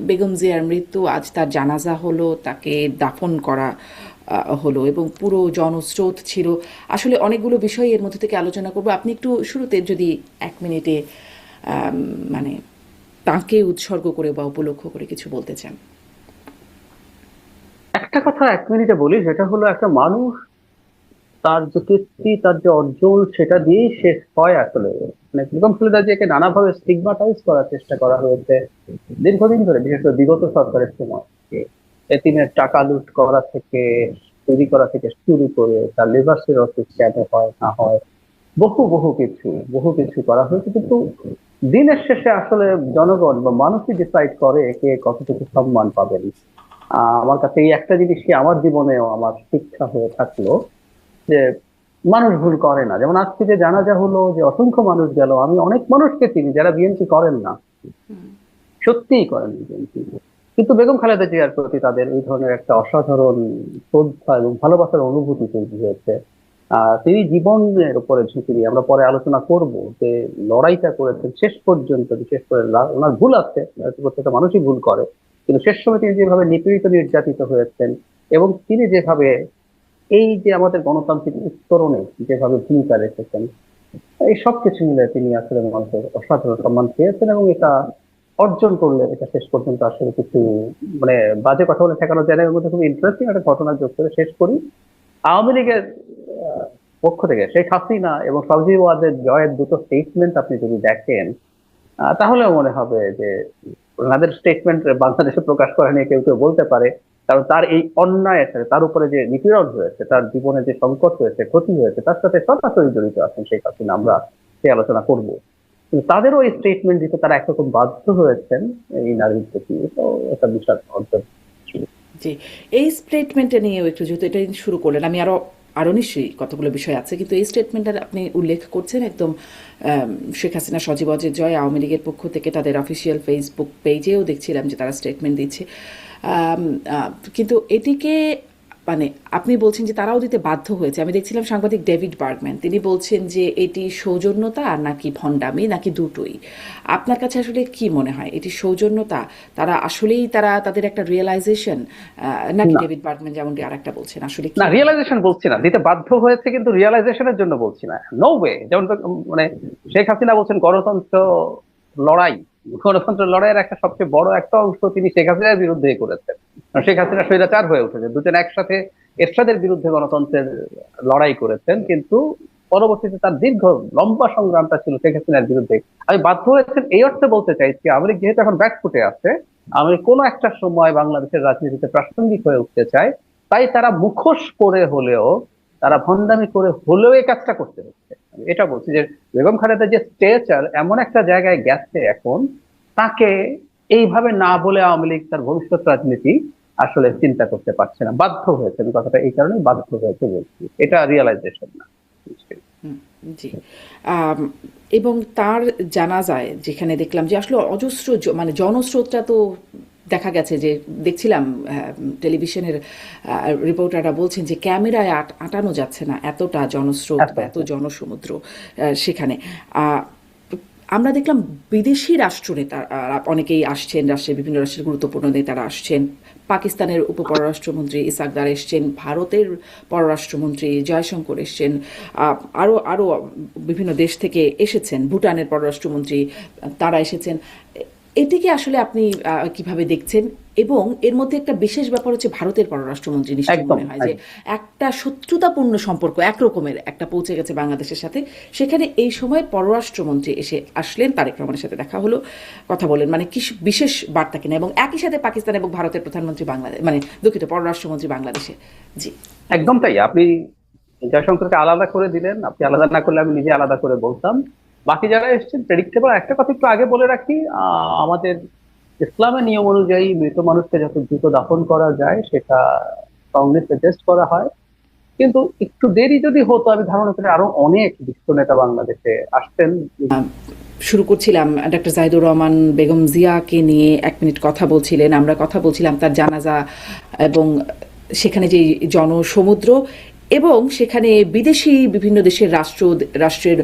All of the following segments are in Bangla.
বেগম জিয়ার মৃত্যু, আজ তার জানাজা হলো, তাকে দাফন করা হলো এবং পুরো জনস্রোত ছিল। আসলে অনেকগুলো বিষয় এর মধ্যে থেকে আলোচনা করব। আপনি একটু শুরুতে যদি 1 মিনিটে আম, মানে তাকে উৎসর্গ করে বা উপলক্ষ করে কিছু বলতে চান। একটা কথা 1 মিনিটে বলি, যেটা হলো একটা মানুষ তার যে কীর্তি, তার যে অর্জন, সেটা দিয়েই শেষ হয় আসলে। মানে বেগম খালেদা জিয়াকে নানাভাবে স্টিগমাটাইজ করার চেষ্টা করা হয়েছে দীর্ঘদিন ধরে, বিশেষ করে বিগত সরকারের সময়। এতিমের টাকা লুট করা থেকে, চুরি করা থেকে শুরু করে তার লিভার সিরোসিস কেন হয় না হয়, বহু বহু কিছু বহু কিছু করা হয়েছে। কিন্তু দিনের শেষে আসলে জনগণ বা মানুষই ডিসাইড করে কে কতটুকু সম্মান পাবেন। আমার কাছে এই একটা জিনিসই আমার জীবনেও আমার শিক্ষা হয়ে থাকলো, যে মানুষ ভুল করে না। যেমন আজকে যে জানাজা হলো, যে অসংখ্য মানুষ গেল, আমি অনেক মানুষকে চিনি যারা বিএনপি করেন না, সত্যিই করেন বিএনপি, কিন্তু বেগম খালেদা জিয়ার প্রতি তাদের এই ধরনের একটা অসাধারণ শ্রদ্ধা এবং ভালোবাসার অনুভূতি তৈরি হয়েছে। তিনি জীবনের উপরে ঝুঁকি দিয়ে, আমরা পরে আলোচনা করব, যে লড়াইটা করেছেন শেষ পর্যন্ত। বিশেষ করে ওনার ভুল আছে, প্রত্যেকটা মানুষই ভুল করে, কিন্তু শেষ সময় তিনি যেভাবে নিপীড়িত নির্যাতিত হয়েছেন, এবং তিনি যেভাবে এই যে আমাদের গণতান্ত্রিক উত্তরণে যেভাবে ভূমিকা রেখেছেন, এই সব কিছু মিলে তিনি আসলে মানুষের অসাধারণ সম্মান পেয়েছেন। এবং এটা অর্জন করলে এটা শেষ পর্যন্ত আসলে কিছু, মানে বাজে কথা বলে ঠেকানো যায় না। এর মধ্যে খুব ইন্টারেস্টিং একটা ঘটনা যোগ করে শেষ করি। আওয়ামী লীগের পক্ষ থেকে শেখ হাসিনা এবং সজীব ওয়াজেদ জয়ের দুটো স্টেটমেন্ট আপনি যদি দেখেন, তাহলেও মনে হবে যে ওনাদের স্টেটমেন্ট বাংলাদেশে প্রকাশ করা নিয়ে কেউ কেউ বলতে পারে, কারণ তার এই অন্যায় আছে, তার উপরে যে নিপীড়ন হয়েছে, তার জীবনে যে সংকট হয়েছে, ক্ষতি হয়েছে, তার সাথে সরাসরি জড়িত আছেন শেখ হাসিনা। আমরা সে আলোচনা করব, কিন্তু তাদেরও এই স্টেটমেন্ট দিতে তারা একরকম বাধ্য হয়েছেন এই নারীর প্রতি। তো একটা বিশাল অর্জন ছিল। জি, এই স্টেটমেন্টটা নিয়েও একটু, যেহেতু এটা শুরু করলেন, আমি আরো আরো নিশ্চয়ই কতগুলো বিষয় আছে, কিন্তু এই স্টেটমেন্টটা আপনি উল্লেখ করছেন একদম আম, শেখ হাসিনা সজীব অজয় জয় আওয়ামী লীগের পক্ষ থেকে তাদের অফিসিয়াল ফেসবুক পেজেও দেখছিলাম যে তারা স্টেটমেন্ট দিচ্ছে। আম, কিন্তু এটিকে মানে আপনি বলছেন যে তারাও দিতে বাধ্য হয়েছে। আমি দেখছিলাম সাংবাদিক ডেভিড বার্গম্যান, তিনি বলছেন যে এটি সৌজন্যতা আর নাকি ভণ্ডামি নাকি দুটোই। আপনার কাছে আসলে কি মনে হয়, এটি সৌজন্যতা, তারা আসলেই তারা তাদের একটা রিয়েলাইজেশন, নাকি না, ডেভিড বার্গম্যান যেমনটি আরেকটা বলছেন, আসলে কি না, মনে হয়? রিয়েলাইজেশন বলছি না, দিতে বাধ্য হয়েছে, কিন্তু রিয়েলাইজেশনের জন্য বলছি না। No way. যেমন মানে শেখ হাসিনা বলছেন গণতন্ত্র লড়াই, গণতন্ত্র লড়াইয়ের একটা সবচেয়ে বড় একটা অংশ তিনি শেখ হাসিনার বিরুদ্ধে করেছেন। কারণ শেখ হাসিনা স্বৈরাচার হয়ে উঠেছে, দুজন একসাথে এরশাদের বিরুদ্ধে গণতন্ত্রের লড়াই করেছেন, কিন্তু পরবর্তীতে তার দীর্ঘ লম্বা সংগ্রামটা ছিল শেখ হাসিনার বিরুদ্ধে। আমি বাধ্য হয়েছেন এই অর্থে বলতে চাইছি, আওয়ামী লীগ যেহেতু এখন ব্যাকফুটে আছে, আমি কোনো একটা সময় বাংলাদেশের রাজনীতিতে প্রাসঙ্গিক হয়ে উঠতে চাই, তাই তারা মুখোশ করে হলেও, তারা ভণ্ডামি করে হলেও এই কাজটা করতে হচ্ছে। আমি এটা বলছি যে বেগম খালেদা যে স্টেচার এমন একটা জায়গায় গেছে এখন, তাকে এইভাবে না বলে আওয়ামী লীগ তার ভবিষ্যৎ রাজনীতি আসলে চিন্তা করতে পারছে না, বাধ্য হয়েছে। আমি কথাটা এই কারণে বাধ্য হয়েছে বলছি, এটা রিয়েলাইজেশন না। হুম, জি। আম, এবং তার জানাজায় যেখানে দেখলাম যে আসলে অজস্র মানে জনস্রোতটা তো দেখা গেছে যে দেখছিলাম টেলিভিশনের রিপোর্টাররা বলছেন যে ক্যামেরায় আটানো যাচ্ছে না, এতটা জনস্রোত এত বা এত জনসমুদ্র সেখানে। আহ, আমরা দেখলাম বিদেশি রাষ্ট্রনেতা অনেকেই আসছেন, রাষ্ট্রের বিভিন্ন রাষ্ট্রের গুরুত্বপূর্ণ নেতারা আসছেন। পাকিস্তানের উপপররাষ্ট্রমন্ত্রী ইসাকদার এসছেন, ভারতের পররাষ্ট্রমন্ত্রী জয়শঙ্কর এসছেন, আরও আরও বিভিন্ন দেশ থেকে এসেছেন, ভুটানের পররাষ্ট্রমন্ত্রী তারা এসেছেন। এটিকে আসলে আপনি কিভাবে দেখছেন? এবং এর মধ্যে একটা বিশেষ ব্যাপার হচ্ছে ভারতের পররাষ্ট্রমন্ত্রী, নিশ্চয়ই একদম মনে হয় যে একদম। একটা শত্রুতাপূর্ণ সম্পর্ক একরকমের একটা পৌঁছে গেছে বাংলাদেশের সাথে। সেখানে এই সময় পররাষ্ট্রমন্ত্রী এসে আসলেন, তারেক রহমানের সাথে দেখা হলো, কথা বলেন, মানে কি বিশেষ বার্তা কিনা। এবং একই সাথে পাকিস্তান এবং ভারতের প্রধানমন্ত্রী বাংলাদেশ, মানে দুঃখিত, পররাষ্ট্রমন্ত্রী বাংলাদেশে। জি, একদম তাই। আপনি জয়শঙ্করকে আলাদা করে দিলেন, আপনি আলাদা না করলে আমি নিজে আলাদা করে বলতাম। বাকি যারা এসেছেন প্রেডিক্টেবল। একটা কথা একটু আগে বলে রাখি, আমাদের ইসলামের নিয়ম অনুযায়ী মৃত মানুষকে যত দ্রুত দাফন করা যায় সেটা স্ট্রংলি সাজেস্ট করা হয়। কিন্তু একটু দেরি যদি হতো, আমি ধারণা করি আরো অনেক বিশিষ্ট নেতা বাংলাদেশে আসতেন। শুরু করছিলাম ডক্টর জাহিদুর রহমান বেগম জিয়াকে নিয়ে 1 মিনিট কথা বলছিলেন, আমরা কথা বলছিলাম তার জানাজা এবং সেখানে যে জনসমুদ্র, এবং সেখানে বিদেশি বিভিন্ন দেশের রাষ্ট্রের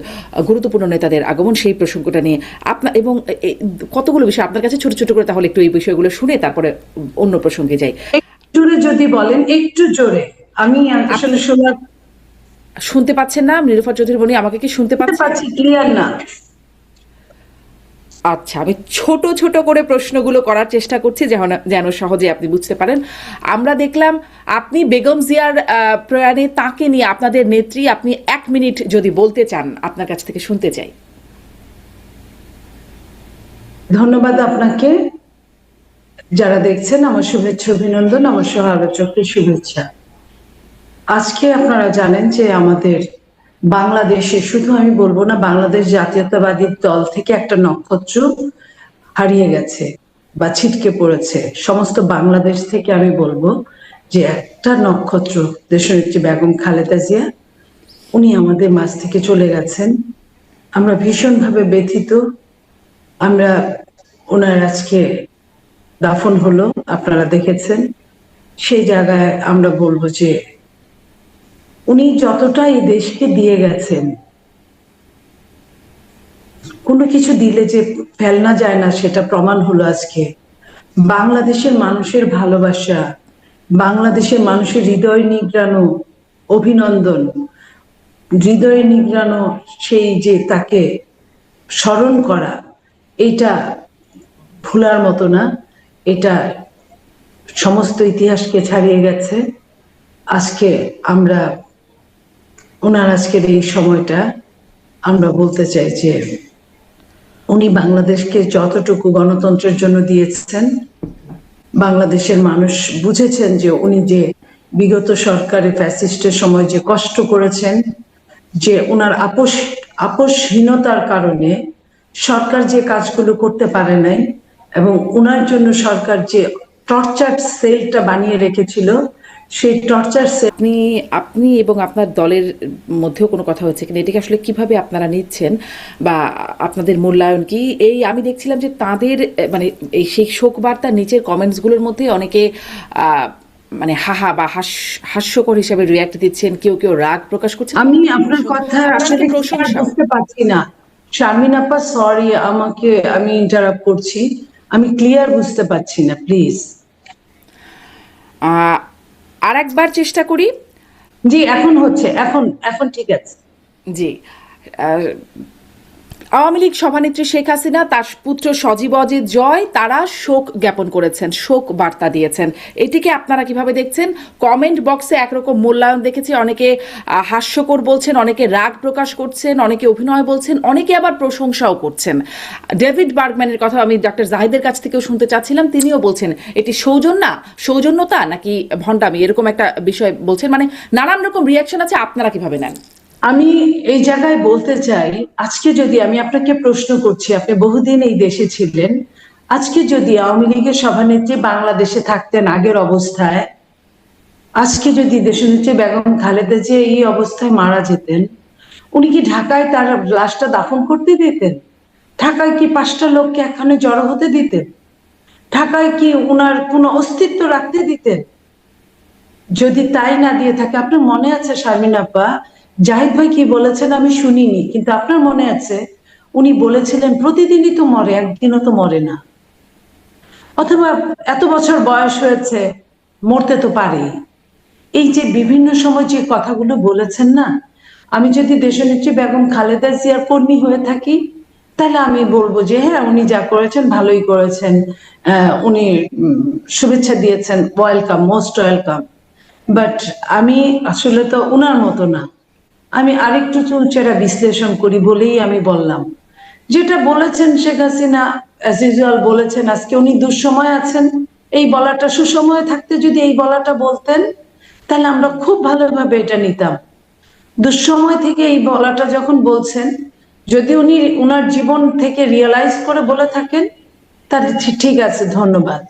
গুরুত্বপূর্ণ নেতাদের আগমন, সেই প্রসঙ্গটা নিয়ে আপনার এবং কতগুলো বিষয় আপনার কাছে ছোট ছোট করে, তাহলে একটু এই বিষয়গুলো শুনে তারপরে অন্য প্রসঙ্গে যাই। জোরে যদি বলেন, একটু জোরে। আমি আসলে শুনতে পাচ্ছেন না নীলুফার চৌধুরী বনি? আমাকে কি শুনতে পাচ্ছি? ক্লিয়ার না। আচ্ছা, আমি ছোট ছোট করে প্রশ্নগুলো করার চেষ্টা করছি যেন সহজে আপনি বুঝতে পারেন। আমরা দেখলাম আপনি বেগম জিয়ার প্রয়াণে তাকে নিয়ে, আপনাদের নেত্রী, আপনি 1 মিনিট যদি বলতে চান, আপনার কাছ থেকে শুনতে চাই। ধন্যবাদ আপনাকে। যারা দেখছেন, আমার শুভেচ্ছা অভিনন্দন, আমার সহ আলোচকের শুভেচ্ছা। আজকে আপনারা জানেন যে আমাদের বাংলাদেশে, শুধু আমি বলবো না, বাংলাদেশ জাতীয়তাবাদী দল থেকে একটা নক্ষত্র হারিয়ে গেছে বা ছিটকে পড়েছে। সমস্ত বাংলাদেশ থেকে আমি বলবো যে একটা নক্ষত্র, দেশনেত্রী বেগম খালেদা জিয়া, উনি আমাদের মাঝ থেকে চলে গেছেন। আমরা ভীষণভাবে ব্যথিত। আমরা ওনার আজকে দাফন হলো, আপনারা দেখেছেন। সেই জায়গায় আমরা বলবো যে উনি যতটা এই দেশকে দিয়ে গেছেন, কোনো কিছু দিলে যে ফেলনা যায় না, সেটা প্রমাণ হলো আজকে। বাংলাদেশের মানুষের ভালোবাসা, বাংলাদেশের মানুষের হৃদয় নিংড়ানো অভিনন্দন, হৃদয়ে নিংড়ানো সেই যে তাকে স্মরণ করা, এটা ভুলার মতো না। এটা সমস্ত ইতিহাসকে ছাড়িয়ে গেছে। আজকে আমরা ওনার আজকের এই সময়টা আমরা বলতে চাই যে উনি বাংলাদেশকে যতটুকু গণতন্ত্রের জন্য দিয়েছেন, বাংলাদেশের মানুষ বুঝেছেন যে উনি যে বিগত সরকারের ফ্যাসিস্টের সময় যে কষ্ট করেছেন, যে ওনার আপোষহীনতার কারণে সরকার যে কাজগুলো করতে পারে নাই, এবং ওনার জন্য সরকার যে টর্চার সেলটা বানিয়ে রেখেছিল, সেই টর্চার সেল। আপনি এবং আপনার দলের মধ্যেও কোনো কথা হচ্ছে কিনা, এটাকে আসলে কিভাবে আপনারা নিচ্ছেন বা আপনাদের মূল্যায়ন কি? এই আমি দেখছিলাম যে তাদের মানে এই সেই শোক বার্তার নিচের কমেন্টসগুলোর মধ্যে অনেকে মানে হাহা বা হাস্যকর হিসাবে রিয়াক্ট দিচ্ছেন, কেউ কেউ রাগ প্রকাশ করছেন। আমি আপনার কথা আসলে বুঝতে পারছি না শারমিন আপা, সরি, আমি ইন্টারাপ্ট করছি। আমি ক্লিয়ার বুঝতে পারছি না, প্লিজ। আর একবার চেষ্টা করি। জি, এখন হচ্ছে, এখন ঠিক আছে। জি, আওয়ামী লীগ সভানেত্রী শেখ হাসিনা, তার পুত্র সজীব অজিত জয়, তারা শোক জ্ঞাপন করেছেন, শোক বার্তা দিয়েছেন। এটিকে আপনারা কিভাবে দেখছেন? কমেন্ট বক্সে একরকম মূল্যায়ন দেখেছি, অনেকে হাস্যকর বলছেন, অনেকে রাগ প্রকাশ করছেন, অনেকে অভিনয় বলছেন, অনেকে আবার প্রশংসাও করছেন। ডেভিড বার্গম্যানের কথা আমি ডক্টর জাহিদের কাছ থেকেও শুনতে চাচ্ছিলাম, তিনিও বলছেন এটি সৌজন্যতা নাকি ভণ্ডামি, এরকম একটা বিষয় বলছেন। মানে নানান রকম রিয়াকশন আছে, আপনারা কিভাবে নেন? আমি এই জায়গায় বলতে চাই, আজকে যদি আমি আপনাকে প্রশ্ন করছি, আপনি বহুদিন এই দেশে ছিলেন, আজকে যদি আওয়ামী লীগের সভানেত্রী বাংলাদেশে থাকতেন আগের অবস্থায়, আজকে যদি দেশনেত্রী বেগম খালেদা জিয়া এই অবস্থায় মারা যেতেন, উনি কি ঢাকায় তার লাশটা দাফন করতে দিতেন? ঢাকায় কি 5টা লোককে এখানে জড়ো হতে দিতেন? ঢাকায় কি উনার কোনো অস্তিত্ব রাখতে দিতেন? যদি তাই না দিয়ে থাকে, আপনার মনে আছে শারমিন আপা, জাহিদ ভাই কি বলেছেন আমি শুনিনি, কিন্তু আপনার মনে আছে উনি বলেছিলেন প্রতিদিনই তো মরে, একদিনও তো মরে না। অথবা এত বছর বয়স হয়েছে, মরতে তো পারে। এই যে বিভিন্ন সময় যে কথাগুলো বলেছেন না, আমি যদি দেশনেত্রী বেগম খালেদা জিয়ার কর্মী হয়ে থাকি, তাহলে আমি বলবো যে হ্যাঁ, উনি যা করেছেন ভালোই করেছেন, উনি শুভেচ্ছা দিয়েছেন, ওয়েলকাম, মোস্ট ওয়েলকাম। বাট আমি আসলে তো উনার মতো না। আমি আরেকটু চুলচেরা বিশ্লেষণ করি বলেই আমি বললাম, যেটা বলেছেন শেখ হাসিনা অ্যাজ ইউজুয়াল বলেছেন, আজকে উনি দুঃসময় আছেন। এই বলাটা সুসময়ে থাকতে যদি এই বলাটা বলতেন, তাহলে আমরা খুব ভালোভাবে এটা নিতাম। দুঃসময় থেকে এই বলাটা যখন বলছেন, যদি উনি উনার জীবন থেকে রিয়েলাইজ করে বলে থাকেন, তাহলে ঠিক আছে, ধন্যবাদ।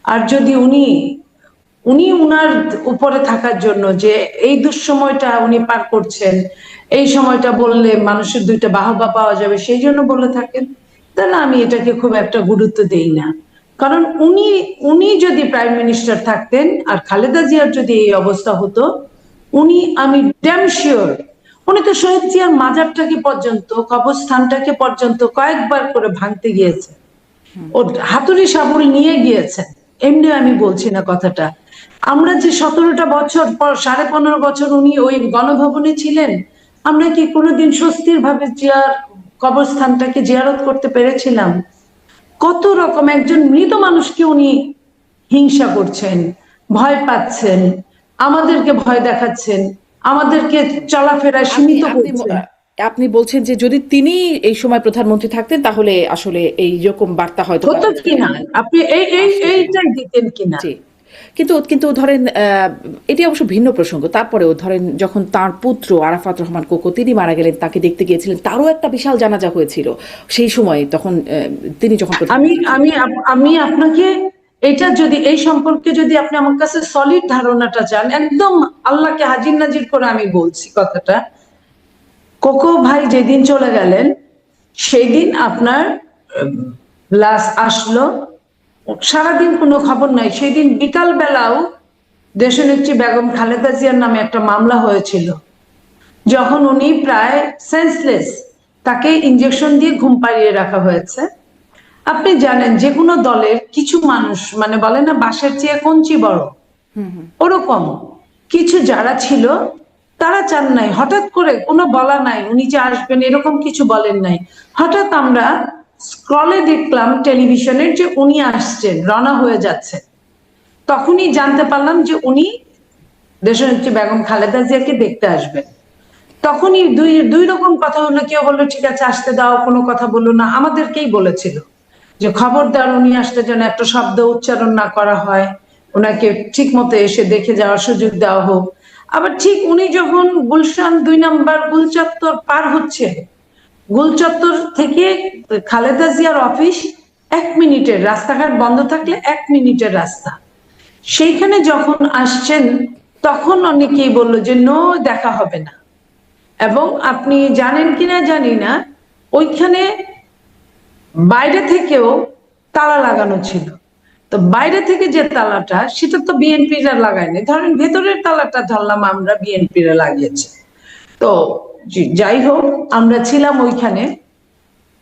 আর যদি উনি উনার উপরে থাকার জন্য, যে এই দুঃসময়টা উনি পার করছেন, এই সময়টা বললে মানুষের দুইটা বাহবা পাওয়া যাবে, সেই জন্য বলে থাকেন, তাহলে আমি এটাকে খুব একটা গুরুত্ব দেই না। কারণ উনি যদি প্রাইম মিনিস্টার থাকতেন আর খালেদা জিয়ার যদি এই অবস্থা হতো, উনি, আমি ড্যাম শিওর, উনি তো শহীদ জিয়ার মাজারটাকে পর্যন্ত, কবরস্থানটাকে পর্যন্ত কয়েকবার করে ভাঙতে গিয়েছে, ও হাতুড়ি শাবল নিয়ে গিয়েছেন। এমনি আমি বলছি না কথাটা। আমরা যে 17টা বছর পর, 15.5 বছর উনি ওই গণভবনে ছিলেন, আমরা কি কোনোদিন স্বস্তির ভাবে জিয়ার কবরস্থানটাকে জিয়ারত করতে পেরেছিলাম? কত রকম একজন মৃত মানুষকে উনি হিংসা করছেন, ভয় পাচ্ছেন, আমাদেরকে ভয় দেখাচ্ছেন, আমাদেরকে চলাফেরায় আপনি সীমিত আপনি করছেন। আপনি বলছেন যে যদি তিনি এই সময় প্রধানমন্ত্রী থাকতেন তাহলে আসলে এইরকম বার্তা হয়তো হতো কিনা, আপনি এইটাই দিতেন কিনা? জি। কিন্তু কিন্তু ধরেন এটি অবশ্য ভিন্ন প্রসঙ্গ। তারপরেও ধরেন যখন তার পুত্র আরাফাত রহমান কোকো তিনি মারা গেলেন, তাকে দেখতে গিয়েছিলেন, তারও একটা বিশাল জানাজা হয়েছিল সেই সময়, তখন তিনি যখন আমি প্রধানমন্ত্রী ছিলেন। আমি আমি আপনাকে এটা, যদি এই সম্পর্কে যদি আপনি আমার কাছে সলিড ধারণাটা চান, একদম আল্লাহকে হাজির নাজির করে আমি বলছি কথাটা। কোকো ভাই যেদিন চলে গেলেন, সেই দিন আপনার লাশ আসলো, সারাদিন কোনো খবর নাই। সেই দিন বিকাল বেলাও দেশনেত্রী বেগম খালেদা জিয়ার নামে একটা মামলা হয়েছিল, যখন উনি প্রায় সেন্সলেস, তাকে ইনজেকশন দিয়ে ঘুম পাড়িয়ে রাখা হয়েছে। আপনি জানেন যে কোনো দলের কিছু মানুষ, মানে বলে না বাঁশের চেয়ে কঞ্চি বড়, ওরকম কিছু যারা ছিল, তারা চান নাই, হঠাৎ করে কোনো বলা নাই উনি যে আসবেন, এরকম কিছু বলেন নাই। হঠাৎ আমরা স্ক্রলে দেখলাম টেলিভিশনের যে উনি আসছেন, রওনা হয়ে যাচ্ছে। তখনই জানতে পারলাম যে উনি দেশনেত্রী বেগম খালেদা জিয়াকে দেখতে আসবেন। তখনই দুই দুই রকম কথা হলো, কেউ বললো ঠিক আছে আসতে দাও, কোনো কথা বললো না, আমাদেরকেই বলেছিল যে খবরদার উনি আসতে যেন একটা শব্দ উচ্চারণ না করা হয়, ওনাকে ঠিক মতো এসে দেখে যাওয়ার সুযোগ দেওয়া হোক। আবার ঠিক উনি যখন গুলশান 2 নম্বর গুলচত্বর পার হচ্ছে, গুলচত্বর থেকে খালেদা জিয়ার অফিস 1 মিনিটের, রাস্তাঘাট বন্ধ থাকলে 1 মিনিটের রাস্তা, সেইখানে যখন আসছেন, তখন অনেকেই বললো যে নো, দেখা হবে না। এবং আপনি জানেন কিনা জানি না, ওইখানে বাইরে থেকেও তালা লাগানো ছিল। তো বাইরে থেকে যে তালাটা, সেটা তো বিএনপিরা লাগায়নি, ধরেন ভেতরের তালাটা ধরলাম আমরা বিএনপিরা লাগিয়েছে। তো যাই হোক, আমরা ছিলাম ওইখানে।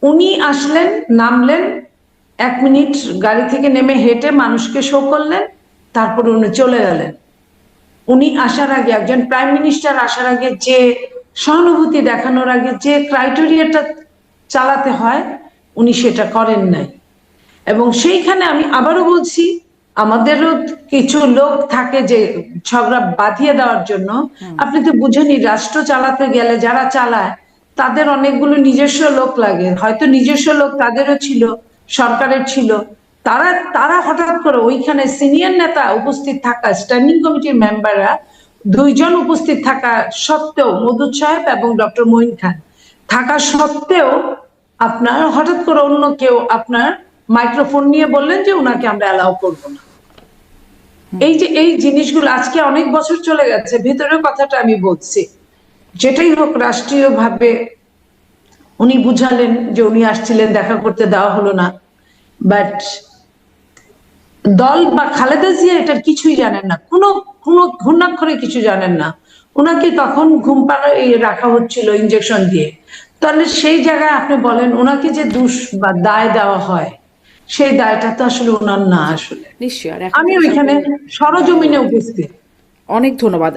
উনি আসলেন, নামলেন, 1 মিনিট গাড়ি থেকে নেমে হেঁটে মানুষকে শো করলেন, তারপর উনি চলে গেলেন। উনি আসার আগে, একজন প্রাইম মিনিস্টার আসার আগে যে সহানুভূতি দেখানোর আগে যে ক্রাইটেরিয়াটা চালাতে হয়, উনি সেটা করেন নাই। এবং সেইখানে আমি আবারও বলছি, আমাদেরও কিছু লোক থাকে যে ঝগড়া বাঁধিয়ে দেওয়ার জন্য। আপনি তো বুঝেনি, রাষ্ট্র চালাতে গেলে যারা চালায় তাদের অনেকগুলো নিজস্ব লোক লাগে, হয়তো নিজস্ব লোক তাদেরও ছিল, সরকারের ছিল। তারা তারা হঠাৎ করে ওইখানে সিনিয়র নেতা উপস্থিত থাকা, স্ট্যান্ডিং কমিটির মেম্বাররা 2 জন উপস্থিত থাকা সত্ত্বেও, মওদুদ সাহেব এবং ডক্টর মঈন খান থাকা সত্ত্বেও, আপনার হঠাৎ করে অন্য কেউ আপনার মাইক্রোফোন নিয়ে বললেন যে উনাকে আমরা অ্যালাউ করবো না। এই যে এই জিনিসগুলো আজকে অনেক বছর চলে গেছে, ভেতরের কথাটা আমি বলছি। যেটাই হোক, রাষ্ট্রীয় ভাবে উনি বুঝালেন যে উনি আসছিলেন, দেখা করতে দেওয়া হলো না। বাট দল বা খালেদা জিয়া এটার কিছুই জানেন না, কোনো কোনো ঘূর্ণাক্ষরে কিছু জানেন না। ওনাকে তখন ঘুম পাড়িয়ে রাখা হচ্ছিল ইনজেকশন দিয়ে। তাহলে সেই জায়গায় আপনি বলেন, ওনাকে যে দোষ বা দায় দেওয়া হয়, সেই দায়টা তো আসলে ওনার না। আসলে নিশ্চয়ই। আর আমি এখনকার ওইখানে সরজমিনে উপস্থিত। অনেক ধন্যবাদ।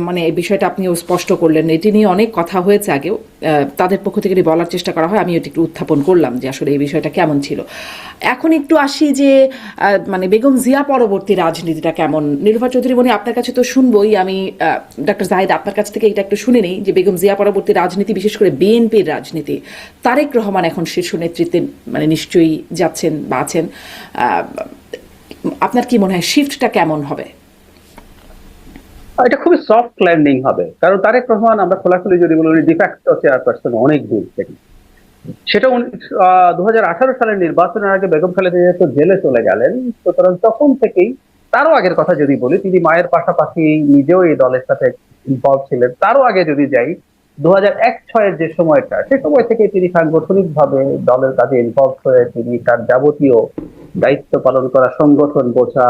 মানে এই বিষয়টা আপনিও স্পষ্ট করলেন, এটি নিয়ে অনেক কথা হয়েছে আগেও, তাদের পক্ষ থেকে বলার চেষ্টা করা হয়, আমি এটি একটু উত্থাপন করলাম যে আসলে এই বিষয়টা কেমন ছিল। এখন একটু আসি যে মানে বেগম জিয়া পরবর্তী রাজনীতিটা কেমন। নীলুফার চৌধুরী মনি, আপনার কাছে তো শুনবই, আমি ডক্টর জাহিদ আপনার কাছ থেকে এটা একটু শুনে নিই যে বেগম জিয়া পরবর্তী রাজনীতি, বিশেষ করে বিএনপির রাজনীতি, তারেক রহমান এখন শীর্ষ নেতৃত্বে মানে নিশ্চয়ই যাচ্ছেন বা আছেন, আপনার কি মনে হয় শিফটটা কেমন হবে? এটা খুবই সফট ল্যান্ডিং হবে, কারণ তারেক রহমান, আমরা খোলাখুলি যদি বলি, উনি ডিফ্যাক্টো চেয়ারপারসন অনেক দূর থেকে। সেটা 2018 সালের নির্বাচনের আগে বেগম খালেদা জিয়া তো জেলে চলে গেলেন, সুতরাং তখন থেকেই, তারও আগের কথা যদি বলি, তিনি মায়ের পাশাপাশি নিজেও এই দলের সাথে ইনভলভ ছিলেন। তারও আগে যদি যাই, 2001-06 যে সময়টা, সে সময় থেকে তিনি সাংগঠনিকভাবে দলের কাজে ইনভলভ হয়ে তিনি তার যাবতীয় দায়িত্ব পালন করা, সংগঠন বোঝা,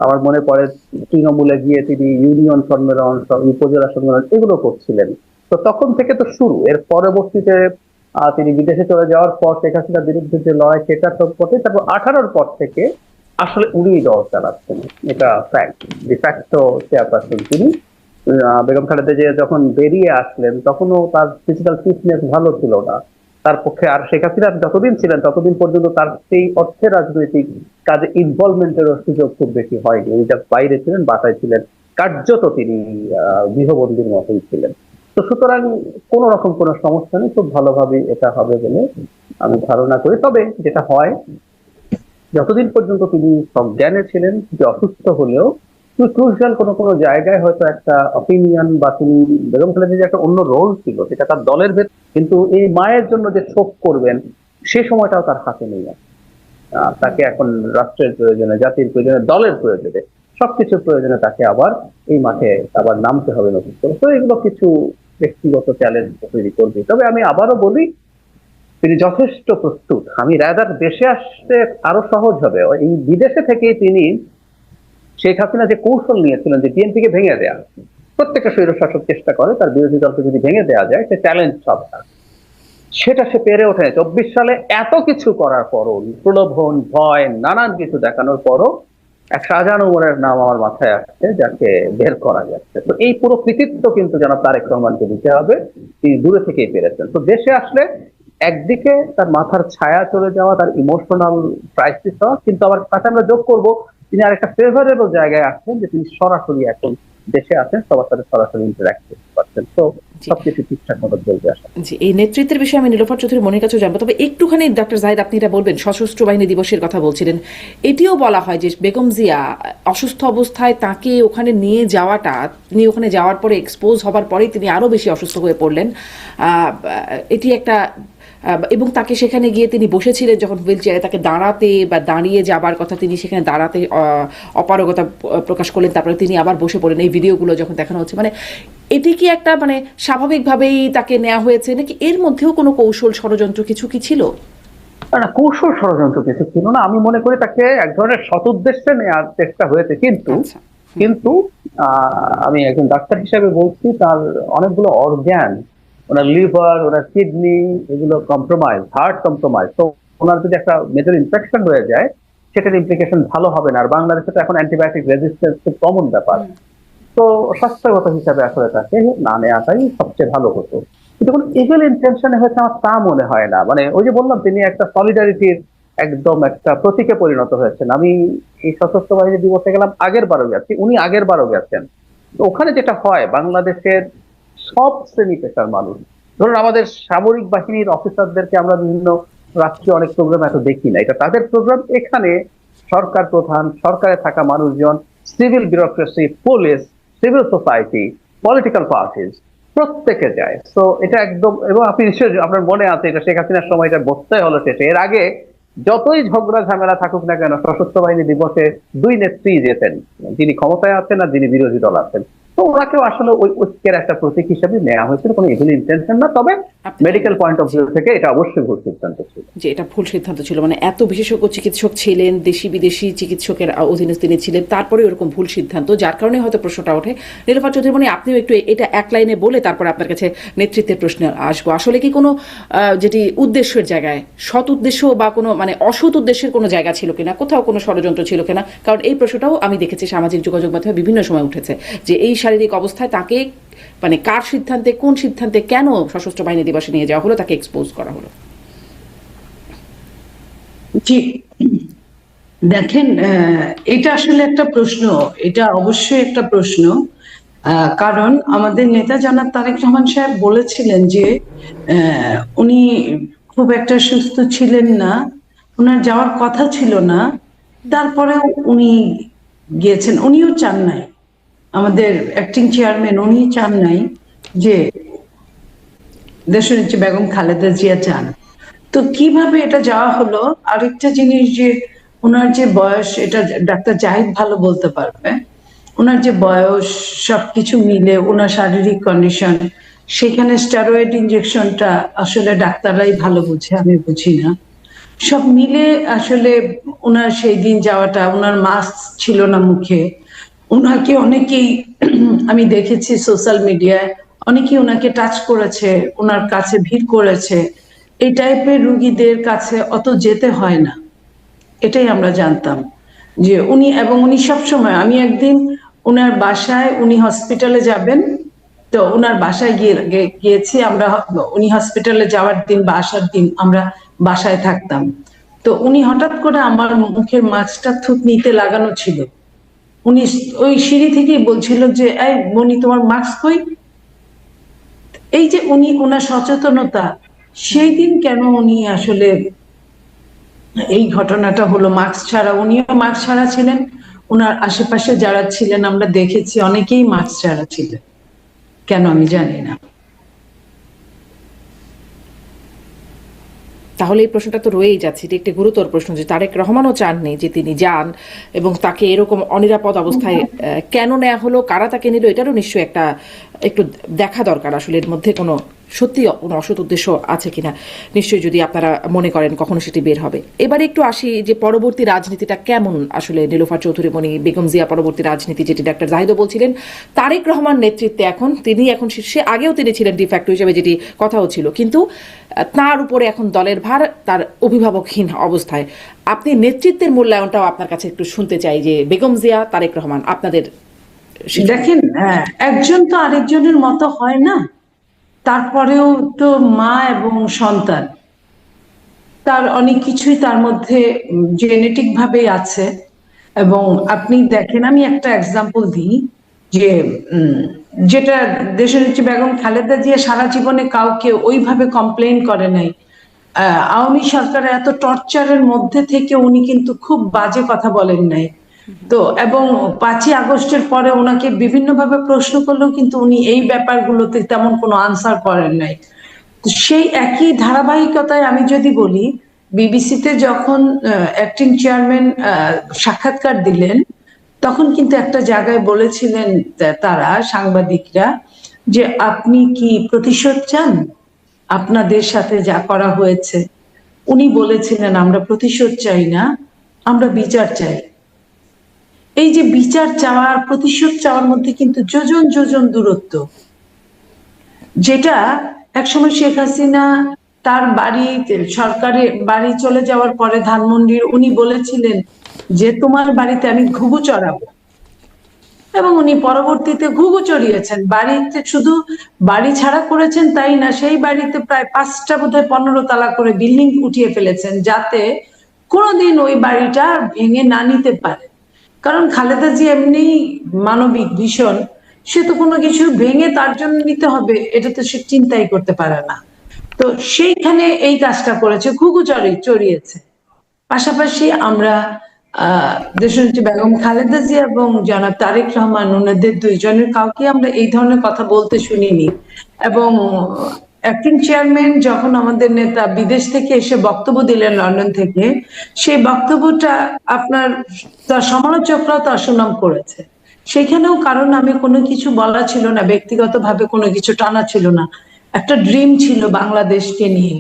আমার মনে পড়ে তৃণমূলে গিয়ে তিনি ইউনিয়ন সম্মেলন, উপজেলা সম্মেলন এগুলো করছিলেন। তো তখন থেকে তো শুরু। এর পরবর্তীতে তিনি বিদেশে চলে যাওয়ার পর শেখ হাসিনার বিরুদ্ধে যে লড়াই, সেটা তো পথে, তারপর 18-র পর থেকে আসলে উনি দল চালাচ্ছেন, এটা ফ্যাক্ট। ডিফ্যাক্টো চেয়ারপারসন তিনি। বেগম খালেদা জিয়া যখন বেরিয়ে আসলেন তখনও তার ফিজিক্যাল ফিটনেস ভালো ছিল না তার পক্ষে। আর শেখ হাসিনা যতদিন ছিলেন ততদিন পর্যন্ত তার সেই অর্থে রাজনৈতিক কাজে ইনভলভমেন্টেরও সুযোগ খুব বেশি হয়নি। উনি যা বাইরে ছিলেন, বাসায় ছিলেন, কার্যত তিনি গৃহবন্দীর মতোই ছিলেন। তো সুতরাং কোন রকম কোনো সমস্যা নেই, খুব ভালোভাবে এটা হবে বলে আমি ধারণা করি। তবে যেটা হয়, যতদিন পর্যন্ত তিনি সজ্ঞানে ছিলেন, যে অসুস্থ হলেও ক্রুশিয়াল কোনো কোনো জায়গায় হয়তো একটা অপিনিয়ন বা তিনি বেগম খালেদা জিয়ার একটা অন্য রোল ছিল, সেটা তার দলের ভেতর। কিন্তু এই মায়ের জন্য যে শোক করবেন সে সময়টাও তার হাতে নেই। তাকে এখন রাষ্ট্রের প্রয়োজনে, জাতির প্রয়োজনে, দলের প্রয়োজনে, সবকিছুর প্রয়োজনে তাকে আবার এই মাঠে আবার নামতে হবে নতুন করে। তো এগুলো কিছু ব্যক্তিগত চ্যালেঞ্জ তৈরি করবে। তবে আমি আবারও বলি, তিনি যথেষ্ট প্রস্তুত। আমি রাদার দেশে আসতে আরো সহজ হবে। এই বিদেশে থেকেই তিনি শেখ হাসিনা যে কৌশল নিয়েছিলেন যে বিএনপিকে ভেঙে দেয়া, প্রত্যেকটা স্বৈরশাসক চেষ্টা করে তার বিরোধী দলকে যদি ভেঙে দেওয়া যায়, সে চ্যালেঞ্জ সব, সেটা সে পেরে ওঠে। 24 সালে এত কিছু করার পরও, প্রলোভন, ভয়, নানান কিছু দেখানোর পরও এক শাহজাহান ওমরের নাম আমার মাথায় আসছে, যাকে বের করা যাচ্ছে। তো এই পুরো কৃতিত্ব কিন্তু জনাব তারেক রহমানকে দিতে হবে, তিনি দূরে থেকেই পেরেছেন। তো দেশে আসলে একদিকে তার মাথার ছায়া চলে যাওয়া, তার ইমোশনাল ক্রাইসিস হওয়া, কিন্তু আবার তাকে আমরা যোগ করবো তিনি আরেকটা ফেভারেবল জায়গায় আসছেন, যে তিনি সরাসরি এখন দেশে আছেন, সবার সাথে সরাসরি ইন্টারাক্ট করতে পারছেন। তো সবকিছু ঠিকঠাক মতো চলবে আসা। জি, এই নেতৃত্বের বিষয়ে আমি নীলোফার চৌধুরী মনির কাছেও জানবো। তবে একটুখানি ডক্টর জাহিদ, আপনি এটা বলবেন, সশস্ত্র বাহিনী দিবসের কথা বলছিলেন, এটিও বলা হয় যে বেগম জিয়া অসুস্থ অবস্থায় তাকে ওখানে নিয়ে যাওয়াটা, তিনি ওখানে যাওয়ার পরে এক্সপোজ হবার পরেই তিনি আরো বেশি অসুস্থ হয়ে পড়লেন। এটি একটা, এবং তাকে সেখানে গিয়ে তিনি বসেছিলেন যখন হুইল চেয়ারে, তাকে দাঁড়াতে বা দাঁড়িয়ে যাবার কথা, তিনি সেখানে দাঁড়াতে অপারগতা প্রকাশ করলেন, তারপরে তিনি আবার বসে পড়লেন। এই ভিডিওগুলো যখন দেখানো হচ্ছে, মানে এটি কি একটা মানে স্বাভাবিকভাবেই তাকে নেওয়া হয়েছে, নাকি এর মধ্যেও কোনো কৌশল ষড়যন্ত্র কিছু কি ছিল? না, কৌশল ষড়যন্ত্র কিছু ছিল না। আমি মনে করি তাকে এক ধরনের সৎ উদ্দেশ্যে নেওয়ার চেষ্টা হয়েছে। কিন্তু আমি একজন ডাক্তার হিসেবে বলছি, তার অনেকগুলো অর্গ্যান, ওনার লিভার, ওনার কিডনি, এগুলো কম্প্রোমাইজ, হার্ট কম্প্রোমাইজ। তো ওনার যদি একটা মেজর ইনফেকশন হয়ে যায়, সেটার ইমপ্লিকেশন ভালো হবে না। আর বাংলাদেশে তো এখন অ্যান্টিবায়োটিক রেজিস্ট্যান্স খুব কমন ব্যাপার। তো স্বাস্থ্যগত হিসাবে আসলে তাকে না নেওয়াটাই সবচেয়ে ভালো হতো। কিন্তু কোনো ইভিল ইন্টেনশনে হয়েছে আমার তা মনে হয় না। মানে ওই যে বললাম, তিনি একটা সলিডারিটির একদম একটা প্রতীকে পরিণত হয়েছেন। আমি এই সশস্ত্র বাহিনী দিবসে গেলাম, আগের বারও গেছি, উনি আগের বারও গেছেন। তো ওখানে যেটা হয়, বাংলাদেশের সব শ্রেণী পেশার মানুষ, ধরুন আমাদের সামরিক বাহিনীর অফিসারদেরকে আমরা বিভিন্ন রাষ্ট্রীয় অনেক প্রোগ্রাম এত দেখি না, এটা তাদের প্রোগ্রাম। এখানে সরকার প্রধান, সরকারে থাকা মানুষজন, civil bureaucracy, police, civil society, political parties, প্রত্যেকে যায়। তো এটা একদম, এবং আপনি নিশ্চয়ই, আপনার মনে আছে, এটা শেখ হাসিনার সময় এটা বসতে হলো শেষে। এর আগে যতই ঝগড়া ঝামেলা থাকুক না কেন, সশস্ত্র বাহিনী দিবসে দুই নেত্রী যেতেন, যিনি ক্ষমতায় আছেন আর যিনি বিরোধী দল আছেন। তো ওনাকেও আসলে ওই ঐক্যের একটা প্রতীক হিসেবে নেওয়া হয়েছিল, কোনো ইভিল ইন্টেনশন না। তবে মেডিকেল পয়েন্ট অফ ভিউ থেকে এটা অবশ্যই ভুল সিদ্ধান্ত ছিল। যে এটা ভুল সিদ্ধান্ত ছিল, মানে এত বিশেষজ্ঞ চিকিৎসক ছিলেন, দেশি বিদেশি চিকিৎসকের অধীনে তিনি ছিলেন, তারপরে এরকম ভুল সিদ্ধান্ত, যার কারণে হয়তো প্রশ্নটা ওঠে। নীলোফার চৌধুরী, মানে আপনিও একটু এটা এক লাইনে বলে তারপরে আপনার কাছে নেতৃত্বের প্রশ্নে আসবো। আসলে কি কোনো যেটি উদ্দেশ্যের জায়গায় সৎ উদ্দেশ্য বা কোনো মানে অসৎ উদ্দেশ্যের কোনো জায়গা ছিল কিনা, কোথাও কোনো ষড়যন্ত্র ছিল কিনা? কারণ এই প্রশ্নটাও আমি দেখেছি সামাজিক যোগাযোগ মাধ্যমে বিভিন্ন সময় উঠেছে, যে এই শারীরিক অবস্থায় তাকে মানে কার সিদ্ধান্তে, কোন সিদ্ধান্তে, কেন সশস্ত্র বাহিনী দিবসে নিয়ে যাওয়া হলো, তাকে এক্সপোজ করা হলো। জি, দেখেন, এটা আসলে একটা প্রশ্ন, এটা অবশ্যই একটা প্রশ্ন। কারণ আমাদের নেতা জনাব তারেক রহমান সাহেব বলেছিলেন যে উনি খুব একটা সুস্থ ছিলেন না, ওনার যাওয়ার কথা ছিল না, তারপরেও উনি গিয়েছেন। উনিও চান নাই, আমাদের অ্যাক্টিং চেয়ারম্যান উনি চান নাই যে দেশনেত্রী বেগম খালেদা জিয়া চান। তো কিভাবে এটা যাওয়া হলো? আরেকটা জিনিস, যে ওনার যে বয়স, এটা ডাক্তার জাহিদ ভালো বলতে পারবে, ওনার যে বয়স, সবকিছু মিলে ওনার শারীরিক কন্ডিশন, সেখানে স্টেরয়েড ইনজেকশনটা আসলে ডাক্তাররাই ভালো বুঝে, আমি বুঝি না। সব মিলে আসলে ওনার সেই দিন যাওয়াটা, ওনার মাস্ক ছিল না মুখে, ওনাকে অনেকেই আমি দেখেছি সোশ্যাল মিডিয়ায়, অনেকেই ওনাকে টাচ করেছে, ওনার কাছে ভিড় করেছে। এই টাইপের রুগীদের কাছে অত যেতে হয় না, এটাই আমরা জানতাম যে উনি, এবং উনি সবসময়, আমি একদিন ওনার বাসায়, উনি হসপিটালে যাবেন, তো ওনার বাসায় গিয়েছি আমরা। উনি হসপিটালে যাওয়ার দিন বা আসার দিন আমরা বাসায় থাকতাম। তো উনি হঠাৎ করে আমার মুখের মাস্কটা থুতনিতে লাগানো ছিল, উনি ওই সিঁড়ি থেকেই বলছিল যে এই মনি তোমার মাস্ক কই। এই যে উনি, ওনার সচেতনতা, সেই দিন কেন উনি আসলে, এই ঘটনাটা হলো মাস্ক ছাড়া, উনিও মাস্ক ছাড়া ছিলেন, ওনার আশেপাশে যারা ছিলেন আমরা দেখেছি অনেকেই মাস্ক ছাড়া ছিলেন, কেন আমি জানি না। তাহলে এই প্রশ্নটা তো রয়েই যাচ্ছে, এটি একটি গুরুতর প্রশ্ন যে তারেক রহমানও চাননি যে তিনি যান, এবং তাকে এরকম অনিরাপদ অবস্থায় কেন নেওয়া হলো, কারা তাকে নিল, এটারও নিশ্চয়ই একটু দেখা দরকার আসলে এর মধ্যে কোনো সত্যি কোনো অসৎ উদ্দেশ্য আছে কিনা। নিশ্চয়ই যদি আপনারা মনে করেন কখনো সেটি বের হবে। এবারে একটু আসি যে পরবর্তী রাজনীতিটা কেমন আসলে নিলোফার চৌধুরী মনি, বেগম জিয়া পরবর্তী রাজনীতি, যেটি ডাক্তার জাহিদও বলছিলেন তারেক রহমান নেতৃত্বে তিনি এখন শীর্ষে, আগেও তিনি ছিলেন ডিফ্যাক্টো হিসেবে, যেটি কথাও ছিল, কিন্তু তার উপরে এখন দলের ভার, তার অভিভাবকহীন অবস্থায়। আপনি নেতৃত্বের মূল্যায়নটাও আপনার কাছে একটু শুনতে চাই যে বেগম জিয়া, তারেক রহমান, আপনাদের দেখেন, একজন তো আরেকজনের মতো হয় না, তারপরেও তো মা এবং সন্তান, তার অনেক কিছুই তার মধ্যে জেনেটিক ভাবেই আছে। এবং আপনি দেখেন, আমি একটা এক্সাম্পল দিই যে যেটা দেশনেত্রী বেগম খালেদা জিয়া সারা জীবনে কাউকে ওইভাবে কমপ্লেইন করে নাই। আওয়ামী সরকারের এত টর্চারের মধ্যে থেকে উনি কিন্তু খুব বাজে কথা বলেন নাই। তো এবং 5ই আগস্টের পরে ওনাকে বিভিন্নভাবে প্রশ্ন করলেও কিন্তু উনি এই ব্যাপারগুলোতে তেমন কোনো আনসার করেন নাই। তো সেই একই ধারাবাহিকতায় আমি যদি বলি, বিবিসিতে যখন অ্যাক্টিং চেয়ারম্যান সাক্ষাৎকার দিলেন, তখন কিন্তু একটা জায়গায় বলেছিলেন তারা, সাংবাদিকরা, যে আপনি কি প্রতিশোধ চান আপনাদের সাথে যা করা হয়েছে? উনি বলেছিলেন আমরা প্রতিশোধ চাই না, আমরা বিচার চাই। এই যে বিচার চাওয়ার প্রতিশোধ চাওয়ার মধ্যে কিন্তু যোজন যোজন দূরত্ব, যেটা একসময় শেখ হাসিনা তার বাড়ি, সরকারের বাড়ি চলে যাওয়ার পরে ধানমন্ডির, উনি বলেছিলেন যে তোমার বাড়িতে আমি ঘুঘু চড়াবো, এবং উনি পরবর্তীতে ঘুঘু চড়িয়েছেন। বাড়িতে শুধু বাড়ি ছাড়া করেছেন তাই না, সেই বাড়িতে প্রায় 5টা বোধহয় 15 তালা করে বিল্ডিং উঠিয়ে ফেলেছেন, যাতে কোনোদিন ওই বাড়িটা ভেঙে না নিতে পারে। কারণ খালেদা জি এমনি মানবিক ভীষণ, সে তো কোনো কিছু ভেঙে তার জন্য নিতে হবে এটা তো সে চিন্তাই করতে পারে না। তো সেইখানে এই কাজটা করেছে, ঘুঘু চড়িয়েছে। পাশাপাশি আমরা দেশনেত্রী বেগম খালেদা জিয়া এবং জনাব তারেক রহমান, ওনাদের দুইজনের কাউকে আমরা এই ধরনের কথা বলতে শুনিনি। এবং অ্যাক্টিং চেয়ারম্যান যখন আমাদের নেতা বিদেশ থেকে এসে বক্তব্য দিলেন লন্ডন থেকে, সেই বক্তব্যটা আপনার, তার সমালোচকরাও তার সুনাম করেছে। সেখানেও কারণ আমি কোনো কিছু বলা ছিল না, ব্যক্তিগতভাবে কোনো কিছু টানা ছিল না, একটা ড্রিম ছিল বাংলাদেশকে নিয়ে,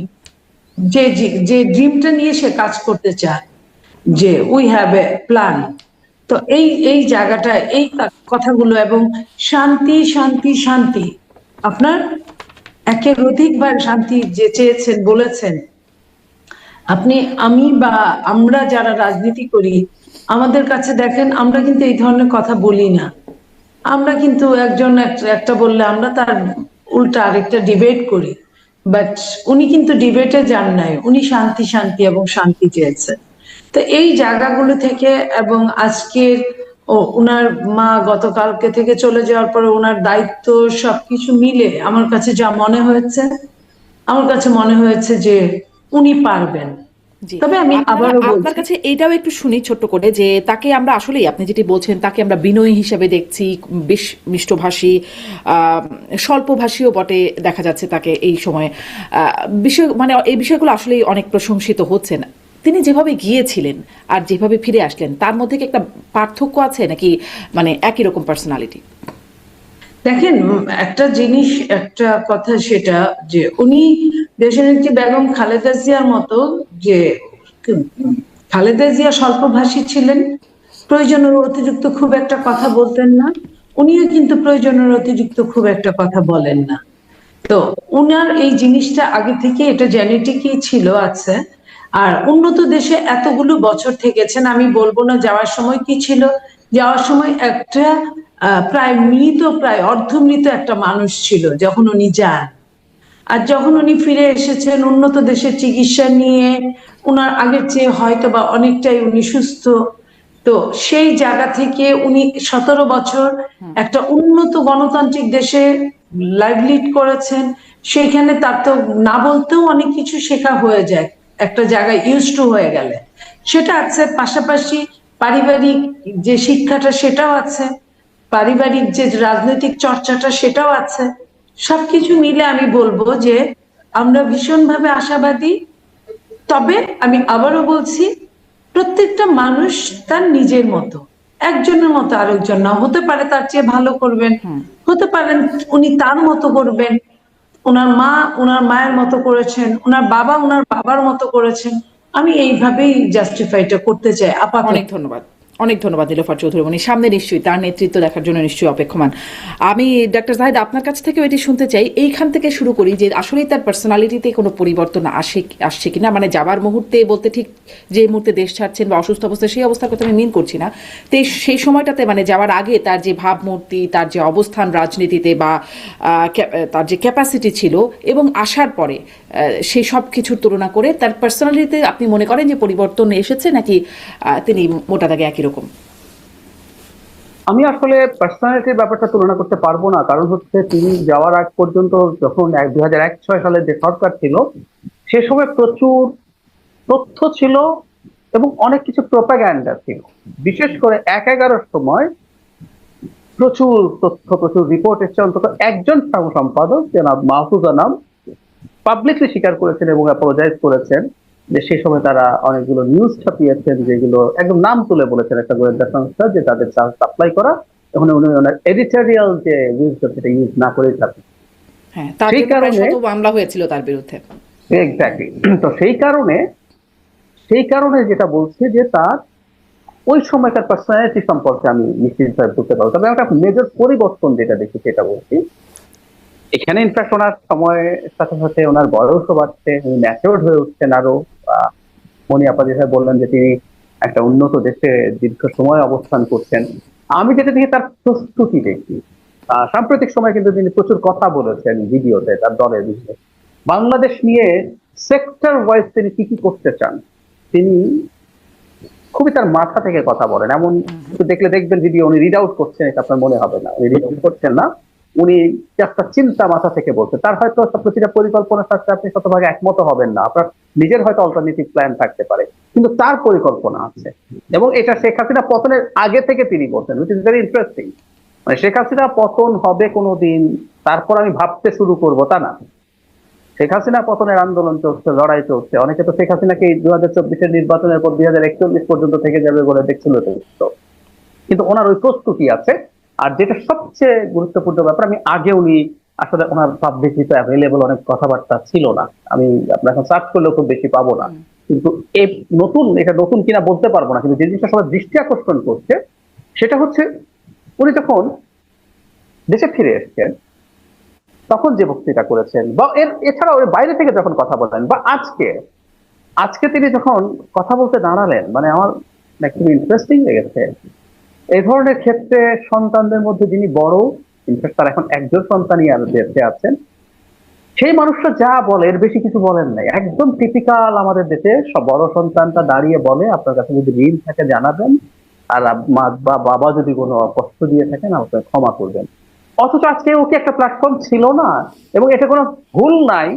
যে যে ড্রিমটা নিয়ে সে কাজ করতে চায়, যে উই হ্যাভ এ প্ল্যান। তো এই জায়গাটা, এই কথাগুলো, এবং শান্তি শান্তি শান্তি, আপনার একের অধিকবার শান্তি যে চেয়েছেন, বলেছেন আপনি, আমি বা আমরা যারা রাজনীতি করি, আমাদের কাছে দেখেন আমরা কিন্তু এই ধরনের কথা বলি না। আমরা কিন্তু একজন একটা বললে আমরা তার উল্টা আরেকটা ডিবেট করি, বাট উনি কিন্তু ডিবেটে যান নাই, উনি শান্তি শান্তি এবং শান্তি চেয়েছেন। তো এই জায়গাগুলো থেকে, এবং আজকের ওনার মা গতকালকে থেকে চলে যাওয়ার পরে ওনার দায়িত্ব, সবকিছু মিলে আমার কাছে যা মনে হয়েছে, আমার কাছে মনে হয়েছে যে উনি পারবেন। জি, তবে আমি আবারও আপনার বলছি, কাছে এইটাও একটু শুনি ছোট্ট করে, যে তাকে আমরা আসলেই, আপনি যেটি বলছেন, তাকে আমরা বিনয়ী হিসেবে দেখছি, বেশ মিষ্টভাষী, স্বল্পভাষীও বটে দেখা যাচ্ছে তাকে এই সময়ে। বিষয় মানে এই বিষয়গুলো আসলেই অনেক প্রশংসিত হচ্ছেন। তিনি যেভাবে গিয়েছিলেন আর যেভাবে ফিরে আসলেন, তার মধ্যে কি একটা পার্থক্য আছে নাকি মানে একই রকম পার্সোনালিটি? দেখেন, একটা জিনিস, একটা কথা, সেটা যে উনি দেশনেত্রী বেগম খালেদা জিয়ার মতো, যে খালেদা জিয়া স্বল্পভাষী ছিলেন, প্রয়োজনের অতিরিক্ত খুব একটা কথা বলতেন না। উনিও কিন্তু প্রয়োজনের অতিরিক্ত খুব একটা কথা বলেন না। তো উনার এই জিনিসটা আগে থেকে এটা জেনেটিকই ছিল, আছে। আর উন্নত দেশে এতগুলো বছর থেকেছেন, আমি বলবো না যাওয়ার সময় কি ছিল। যাওয়ার সময় একটা প্রায় মৃত, প্রায় অর্ধমৃত একটা মানুষ ছিল যখন উনি যান। আর যখন উনি ফিরে এসেছেন উন্নত দেশের চিকিৎসা নিয়ে, উনার আগের চেয়ে হয়তো বা অনেকটাই উনি সুস্থ। তো সেই জায়গা থেকে উনি 17 বছর একটা উন্নত গণতান্ত্রিক দেশে লাইভ লিড করেছেন। সেইখানে তার তো না বলতেও অনেক কিছু শেখা হয়ে যায় একটা জায়গায় ইউজ টু হয়ে গেলে। সেটা আছে, পাশাপাশি পারিবারিক যে শিক্ষাটা সেটাও আছে, পারিবারিক যে রাজনৈতিক চর্চাটা সেটাও আছে। সবকিছু মিলে আমি বলবো যে আমরা ভীষণভাবে আশাবাদী। তবে আমি আবারও বলছি, প্রত্যেকটা মানুষ তার নিজের মতো, একজনের মতো আরেকজন না হতে পারে, তার চেয়ে ভালো করবেন, হতে পারেন উনি তার মতো করবেন, ওনার মা ওনার মায়ের মতো করেছেন, ওনার বাবা ওনার বাবার মতো করেছেন। আমি এইভাবেই জাস্টিফাইটা করতে চাই আপাতত। অনেক ধন্যবাদ। অনেক ধন্যবাদ নীলোফার চৌধুরী। উনি সামনে নিশ্চয়ই তার নেতৃত্ব দেখার জন্য নিশ্চয়ই অপেক্ষমান। আমি ডাক্তার জাহিদ আপনার কাছ থেকেও এটি শুনতে চাই। এইখান থেকে শুরু করি যে আসলেই তার পার্সোনালিটিতে কোনো পরিবর্তন আসছে কিনা, মানে যাবার মুহূর্তে বলতে ঠিক যে মুহূর্তে দেশ ছাড়ছেন বা অসুস্থ অবস্থায় সেই অবস্থার কথা আমি মিন করছি না। তো সেই সময়টাতে মানে যাওয়ার আগে তার যে ভাবমূর্তি, তার যে অবস্থান রাজনীতিতে বা তার যে ক্যাপাসিটি ছিল, এবং আসার পরে সেই সব কিছুর তুলনা করে তার পার্সোনালিটিতে আপনি মনে করেন যে পরিবর্তন এসেছে, নাকি তিনি মোটা দাগে একই রকম? আমি আসলে পার্সোনালিটির ব্যাপারটা তুলনা করতে পারবো না, কারণ হচ্ছে তিনি যাওয়ার আগ পর্যন্ত যখন 2001-06 সালে যে সরকার ছিল, সে সময় প্রচুর তথ্য ছিল এবং অনেক কিছু প্রোপাগ্যান্ডা ছিল। বিশেষ করে 1-11 সময় প্রচুর তথ্য, প্রচুর রিপোর্ট এসেছে। অন্তত একজন সম্পাদক জনাব মাহফুজা নাম পাবলিকলি স্বীকার করেছেন এবং অ্যাপোলোজাইজ করেছেন যে সেই সময় তারা অনেকগুলো নিউজ ছাপিয়েছেন, যেগুলো একদম নাম তুলে বলেছেন একটা গোয়েন্দা সংস্থা যে তাদের সাপ্লাই করা, এখন উনি ওনার এডিটোরিয়াল যে উইজডম সেটা ইউজ না করেই থাকেন। হ্যাঁ, তার সেই জন্য প্রায় কারণে 100 মামলা হয়েছিল তার বিরুদ্ধে। এক্স্যাক্টলি, তো সেই কারণে যেটা বলছি যে তার ওই সময়কার পার্সোনালিটি সম্পর্কে আমি নিশ্চিতভাবে বলতে পারবো। তবে একটা মেজর পরিবর্তন যেটা দেখি সেটা বলছি, এখানে ইনফ্যাক্ট ওনার সময়ের সাথে সাথে ওনার বয়সও বাড়ছে, উনি ম্যাচিওরড হয়ে উঠছেন আরো। মনি আপা যেভাবে বললেন যে তিনি একটা উন্নত দেশে দীর্ঘ সময় অবস্থান করছেন, আমি যেটা দেখি তার প্রস্তুতি দেখি। সাম্প্রতিক সময় কিন্তু তিনি প্রচুর কথা বলেছেন ভিডিওতে তার দলের বিষয়ে, বাংলাদেশ নিয়ে সেক্টর ওয়াইজ তিনি কি কি করতে চান। তিনি খুবই তার মাথা থেকে কথা বলেন, এমন একটু দেখলে দেখবেন ভিডিও উনি রিড আউট করছেন, এটা আপনার মনে হবে না উনি রিড আউট করছেন না, উনি একটা চিন্তা মাথা থেকে বলছেন। তার হয়তো প্রতিটা পরিকল্পনার সাথে আপনি শতভাগ একমত হবেন না, আপনার নিজের হয়তো অল্টারনেটিভ প্ল্যান থাকতে পারে, কিন্তু তার পরিকল্পনা আছে। এবং এটা শেখ হাসিনা পতনের আগে থেকে তিনি বলছেন, উইচ ইজ ভেরি ইন্টারেস্টিং। মানে শেখ হাসিনা পতন হবে কোনোদিন তারপর আমি ভাবতে শুরু করবো তা না, শেখ হাসিনা পতনের আন্দোলন চলছে, লড়াই চলছে। অনেকে তো শেখ হাসিনাকে 2024-এর নির্বাচনের পর 2041 পর্যন্ত থেকে যাবে বলে দেখছিল, কিন্তু ওনার ওই প্রস্তুতি আছে। আর যেটা সবচেয়ে গুরুত্বপূর্ণ ব্যাপার, আমি আগে উনি আসলে ওনার পাবলিকলি তো অ্যাভেলেবল অনেক কথাবার্তা ছিল না, আমি আপনার এখন সার্চ করলেও খুব বেশি পাবো না, কিন্তু এই এটা নতুন কিনা বলতে পারবো না, কিন্তু যে জিনিসটা সবার দৃষ্টি আকর্ষণ করছে সেটা হচ্ছে উনি যখন দেশে ফিরে এসছেন তখন যে বক্তৃতা করেছেন, বা এছাড়াও এর বাইরে থেকে যখন কথা বলেন, বা আজকে তিনি যখন কথা বলতে দাঁড়ালেন, মানে আমার খুবই ইন্টারেস্টিং লেগেছে। এই ধরনের ক্ষেত্রে সন্তানদের মধ্যে যিনি বড়, ইনফ্যাক্ট তার এখন একজন সন্তানই আর বেঁচে আছেন, সেই মানুষটা যা বলে এর বেশি কিছু বলেন নাই। একদম টিপিক্যাল আমাদের দেশে সব বড় সন্তানটা দাঁড়িয়ে বলে আপনার কাছে যদি ঋণ থাকে জানাবেন, আর মা বা বাবা যদি কোনো কষ্ট দিয়ে থাকেন আপনাকে ক্ষমা করবেন। অথচ আজকে ওকে একটা প্ল্যাটফর্ম ছিল না, এবং এটা কোনো ভুল নাই।